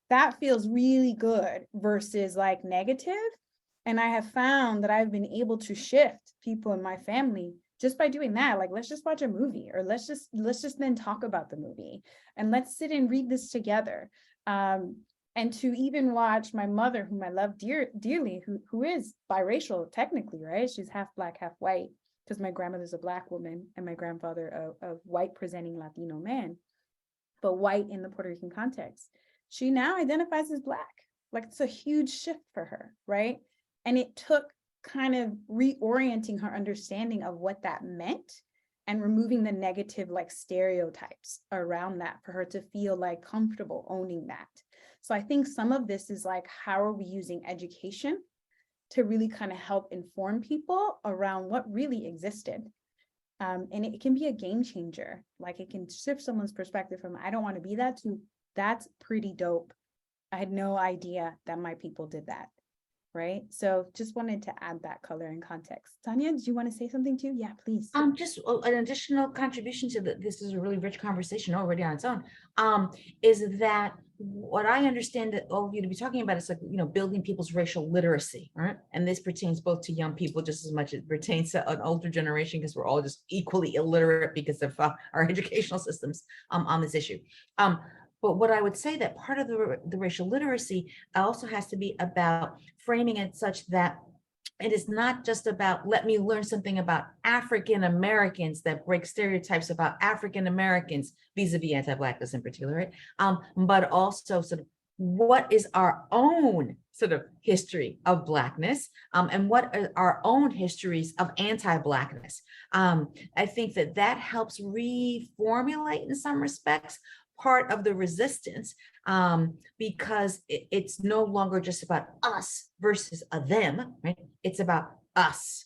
That feels really good versus like negative. And I have found that I've been able to shift people in my family just by doing that. Like, let's just watch a movie, or let's just then talk about the movie, and let's sit and read this together. And to even watch my mother, whom I love dearly, who is biracial technically, right? She's half Black, half white, because my grandmother's a Black woman and my grandfather a white presenting Latino man, but white in the Puerto Rican context. She now identifies as Black. Like, it's a huge shift for her, right? And it took kind of reorienting her understanding of what that meant and removing the negative like stereotypes around that for her to feel like comfortable owning that. So I think some of this is like, how are we using education to really kind of help inform people around what really existed? And it can be a game changer. Like, it can shift someone's perspective from, I don't want to be that, to that's pretty dope. I had no idea that my people did that. Right. So just wanted to add that color and context. Tanya, do you want to say something too? Yeah, please. Just an additional contribution to this is a really rich conversation already on its own. Is that what I understand that all of you to be talking about is like, building people's racial literacy, right? And this pertains both to young people just as much as it pertains to an older generation, because we're all just equally illiterate because of our educational systems on this issue. But what I would say that part of the racial literacy also has to be about framing it such that it is not just about, let me learn something about African Americans that break stereotypes about African Americans vis-a-vis anti-Blackness in particular, right? But also sort of what is our own sort of history of Blackness, and what are our own histories of anti-Blackness. I think that that helps reformulate in some respects part of the resistance, because it's no longer just about us versus a them, right? It's about us.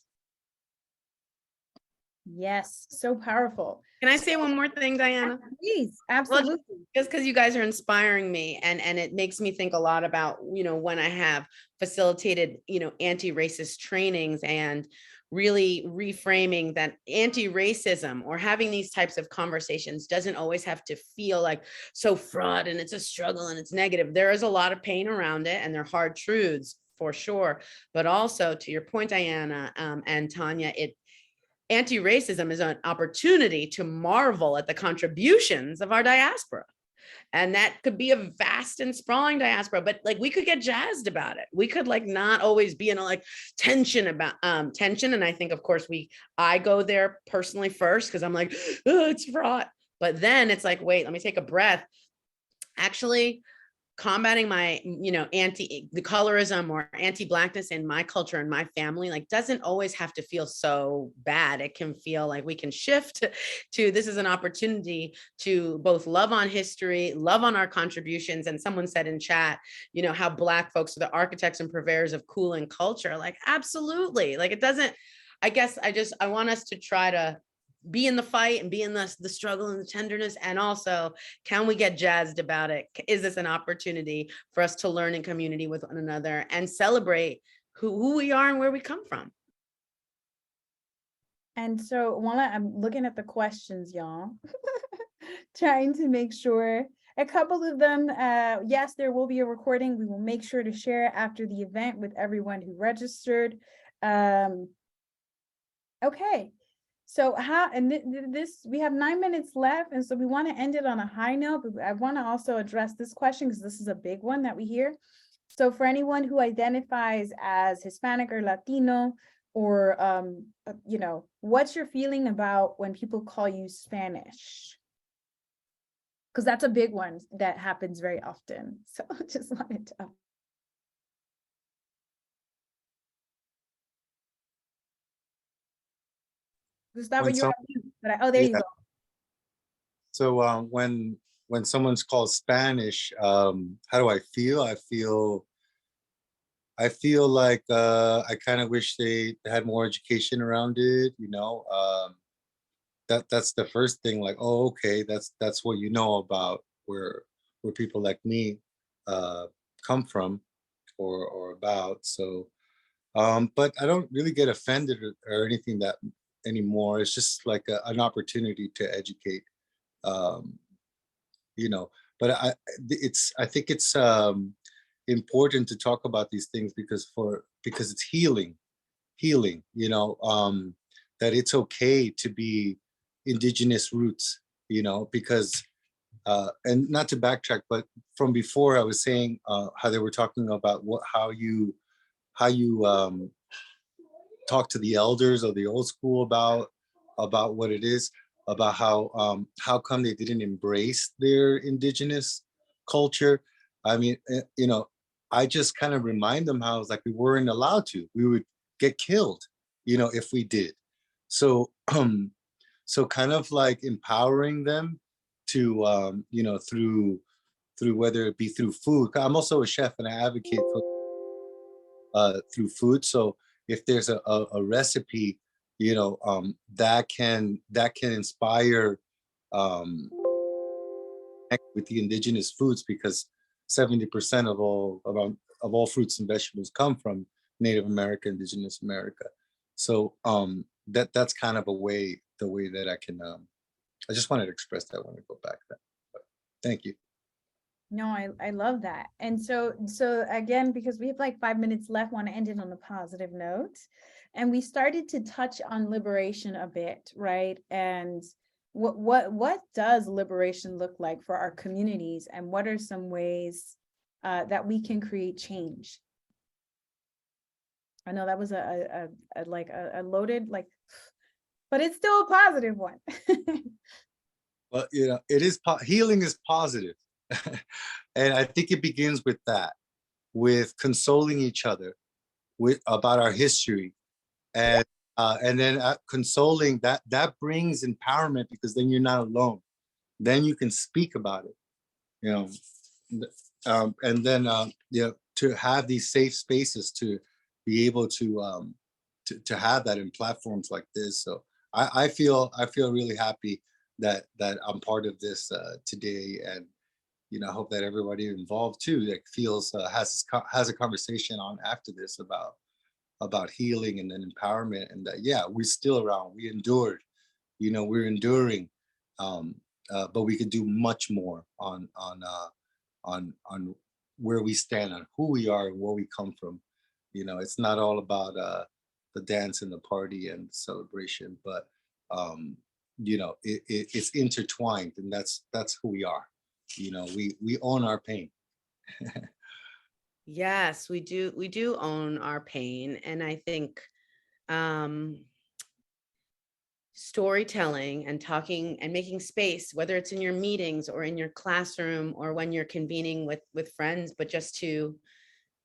Yes, so powerful. Can I say one more thing, Diana? Please, Well, absolutely. just because you guys are inspiring me, and it makes me think a lot about, when I have facilitated, anti-racist trainings, and really reframing that anti-racism or having these types of conversations doesn't always have to feel like so fraught and it's a struggle and it's negative. There is a lot of pain around it, and they're hard truths for sure. But also, to your point, Diana, and Tanya, anti-racism is an opportunity to marvel at the contributions of our diaspora. And that could be a vast and sprawling diaspora, but like we could get jazzed about it. We could like not always be in a like tension about tension. And I think, of course, I go there personally first because I'm like, oh, it's fraught. But then it's like, wait, let me take a breath. Actually, combating my, the colorism or anti-Blackness in my culture and my family, like doesn't always have to feel so bad. It can feel like we can shift to this is an opportunity to both love on history, love on our contributions. And someone said in chat, how Black folks are the architects and purveyors of cool and culture. Like, absolutely. Like it doesn't, I guess I want us to try to be in the fight and be in the struggle and the tenderness. And also, can we get jazzed about it? Is this an opportunity for us to learn in community with one another and celebrate who we are and where we come from? And so I'm looking at the questions, y'all, trying to make sure a couple of them, yes, there will be a recording. We will make sure to share it after the event with everyone who registered. Okay. So this, we have 9 minutes left. And so we want to end it on a high note, but I want to also address this question because this is a big one that we hear. So for anyone who identifies as Hispanic or Latino, or, what's your feeling about when people call you Spanish? Because that's a big one that happens very often. So I just wanted to. Gustavo, When you're some- on mute, but there you go. So when someone's called Spanish, how do I feel? I feel like I kind of wish they had more education around it. That's the first thing. Like, oh, okay, that's what you know about where people like me come from or about. So, but I don't really get offended or anything that anymore. It's just like an opportunity to educate. But I think it's important to talk about these things because it's healing, that it's okay to be indigenous roots, because and not to backtrack, but from before I was saying how they were talking about how you talk to the elders or the old school about what it is, about how come they didn't embrace their indigenous culture. I mean, I just kind of remind them how it's like we weren't allowed to. We would get killed, if we did. So so kind of like empowering them to through whether it be through food. I'm also a chef and I advocate for through food. So if there's a recipe, that can inspire with the indigenous foods, because 70% of all fruits and vegetables come from Native America, Indigenous America. So that's kind of the way that I can. I just wanted to express that. I want to go back to that. But thank you. No, I love that. And so again, because we have like 5 minutes left, want to end it on a positive note. And we started to touch on liberation a bit, right? And what does liberation look like for our communities, and what are some ways that we can create change? I know that was a loaded, like, but it's still a positive one. Well, you know, it is healing is positive. And I think it begins with that, with consoling each other with about our history, and then consoling that brings empowerment, because then you're not alone. Then you can speak about it, you know, and then you know, to have these safe spaces to be able to have that in platforms like this. So I feel really happy that I'm part of this today, and you know, I hope that everybody involved too, that feels has a conversation on after this about healing and then empowerment, and that yeah, we're still around, we endured, you know, we're enduring, but we could do much more on where we stand, on who we are and where we come from. You know, it's not all about the dance and the party and celebration, but you know, it's intertwined, and that's who we are. You know, we own our pain. Yes, we do own our pain. And I think storytelling and talking and making space, whether it's in your meetings or in your classroom or when you're convening with friends, but just to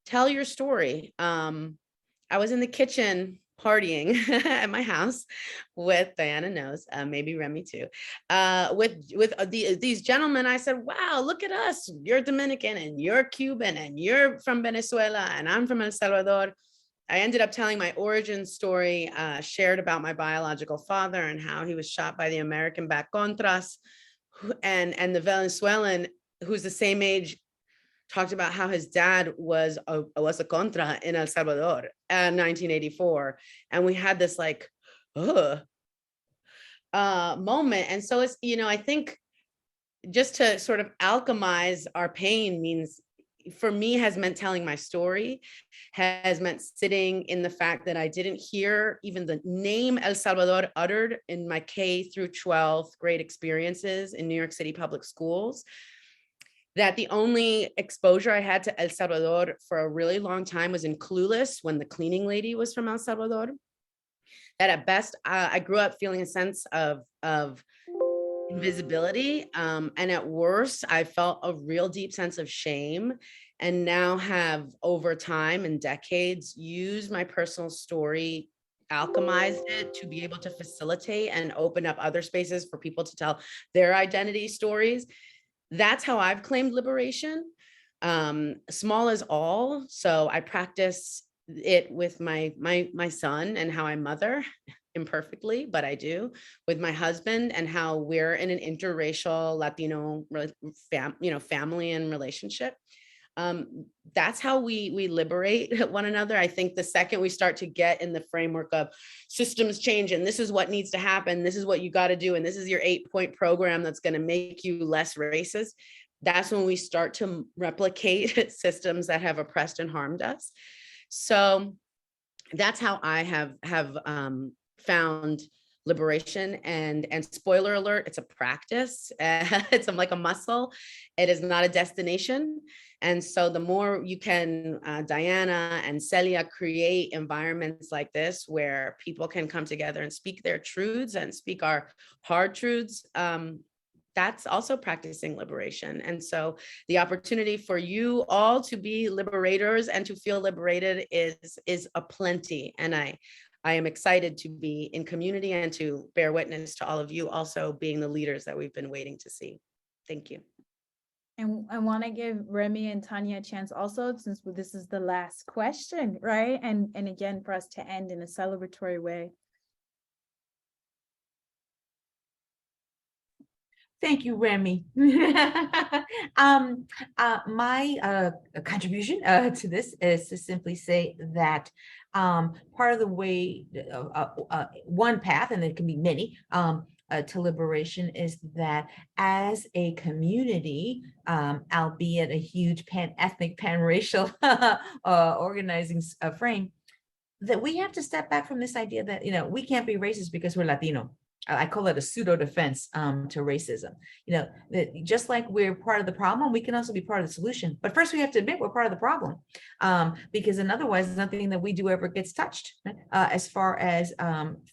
tell your story. I was in the kitchen partying at my house with, Diana knows, maybe Remy too, with these gentlemen. I said, wow, look at us. You're Dominican and you're Cuban and you're from Venezuela and I'm from El Salvador. I ended up telling my origin story, shared about my biological father and how he was shot by the American back Contras, and the Venezuelan, who's the same age, talked about how his dad was a Contra in El Salvador in 1984. And we had this like, moment. And so it's, you know, I think just to sort of alchemize our pain means, for me, has meant telling my story, has meant sitting in the fact that I didn't hear even the name El Salvador uttered in my K through 12th grade experiences in New York City public schools. That the only exposure I had to El Salvador for a really long time was in Clueless, when the cleaning lady was from El Salvador. That at best, I grew up feeling a sense of invisibility. And at worst, I felt a real deep sense of shame, and now have over time and decades used my personal story, alchemized it to be able to facilitate and open up other spaces for people to tell their identity stories. That's how I've claimed liberation. Small as all. So I practice it with my son and how I mother, imperfectly, but I do, with my husband, and how we're in an interracial Latino family and relationship. That's how we liberate one another. I think the second we start to get in the framework of systems change, and this is what needs to happen, this is what you got to do, and this is your 8-point program that's going to make you less racist, that's when we start to replicate systems that have oppressed and harmed us. So that's how I have found liberation. And spoiler alert, it's a practice. It's like a muscle. It is not a destination. And so the more you can, Diana and Celia, create environments like this where people can come together and speak their truths and speak our hard truths, that's also practicing liberation. And so the opportunity for you all to be liberators and to feel liberated is aplenty. And I am excited to be in community and to bear witness to all of you also being the leaders that we've been waiting to see. Thank you. And I want to give Remy and Tanya a chance also, since this is the last question, right? And again, for us to end in a celebratory way. Thank you, Remy. My contribution to this is to simply say that part of the way, one path, and there can be many, to liberation is that as a community, albeit a huge pan-ethnic, pan-racial organizing frame, that we have to step back from this idea that, you know, we can't be racist because we're Latino. I call it a pseudo defense to racism. You know, that just like we're part of the problem, we can also be part of the solution. But first we have to admit we're part of the problem, because otherwise nothing that we do ever gets touched as far as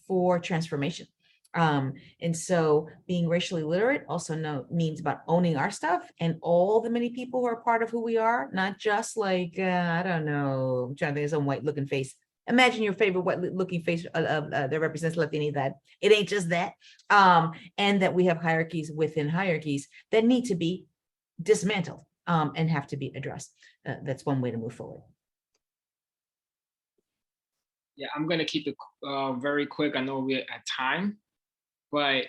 for transformation. And so being racially literate also means about owning our stuff and all the many people who are part of who we are, not just like, I don't know, I'm trying to think of some white looking face. Imagine your favorite white looking face that represents Latinidad. It ain't just that. And that we have hierarchies within hierarchies that need to be dismantled and have to be addressed. That's one way to move forward. Yeah, I'm gonna keep it very quick. I know we're at time, but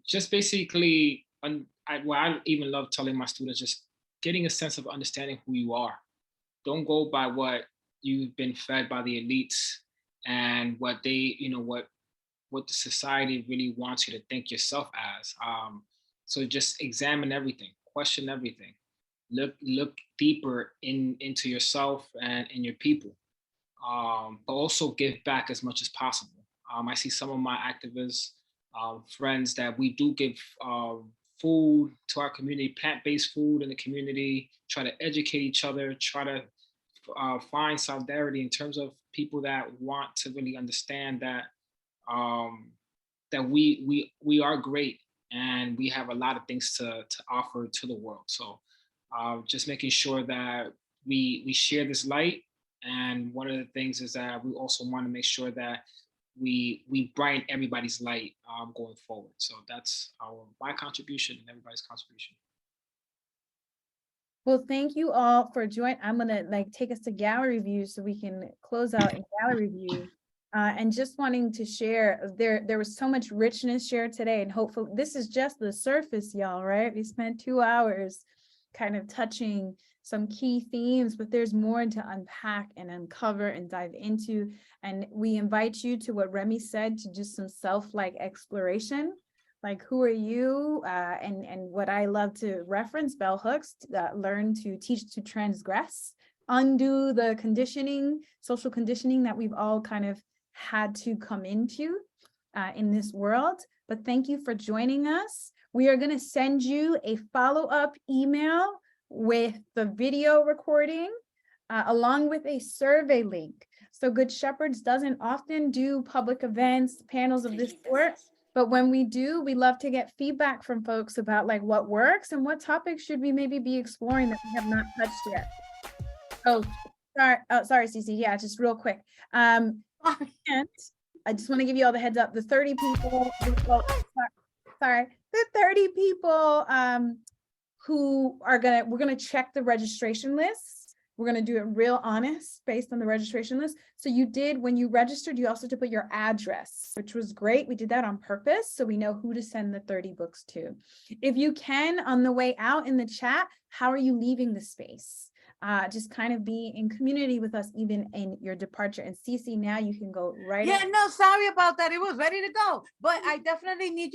just basically, I even love telling my students, just getting a sense of understanding who you are. Don't go by what you've been fed by the elites and what they, you know, what the society really wants you to think yourself as. So just examine everything, question everything, look deeper into yourself and in your people. But also give back as much as possible. I see some of my activists, friends, that we do give food to our community, plant-based food in the community, try to educate each other, try to find solidarity in terms of people that want to really understand that that we are great and we have a lot of things to offer to the world. So just making sure that we share this light. And one of the things is that we also want to make sure that we brighten everybody's light going forward. So that's my contribution and everybody's contribution. Well, thank you all for joining. I'm gonna take us to gallery view so we can close out in gallery view. And just wanting to share, there was so much richness shared today, and hopefully this is just the surface, y'all, right? We spent 2 hours kind of touching some key themes, but there's more to unpack and uncover and dive into. And we invite you to what Remy said, to just some exploration. Like, who are you? And what I love to reference, bell hooks, learn to teach to transgress, undo the conditioning, social conditioning that we've all kind of had to come into in this world. But thank you for joining us. We are going to send you a follow-up email with the video recording along with a survey link. So Good Shepherds doesn't often do public events, panels of this sort. But when we do, we love to get feedback from folks about what works and what topics should we maybe be exploring that we have not touched yet. Oh, sorry, Cece. Yeah, just real quick. And I just want to give you all the heads up. The 30 people, the 30 people who are we're gonna check the registration lists. We're going to do it real honest based on the registration list. So when you registered, you also had to put your address, which was great. We did that on purpose so we know who to send the 30 books to. If you can, on the way out in the chat, how are you leaving the space? Just kind of be in community with us even in your departure. And Cece, now you can go right. Yeah, no, sorry about that. It was ready to go, but I definitely need you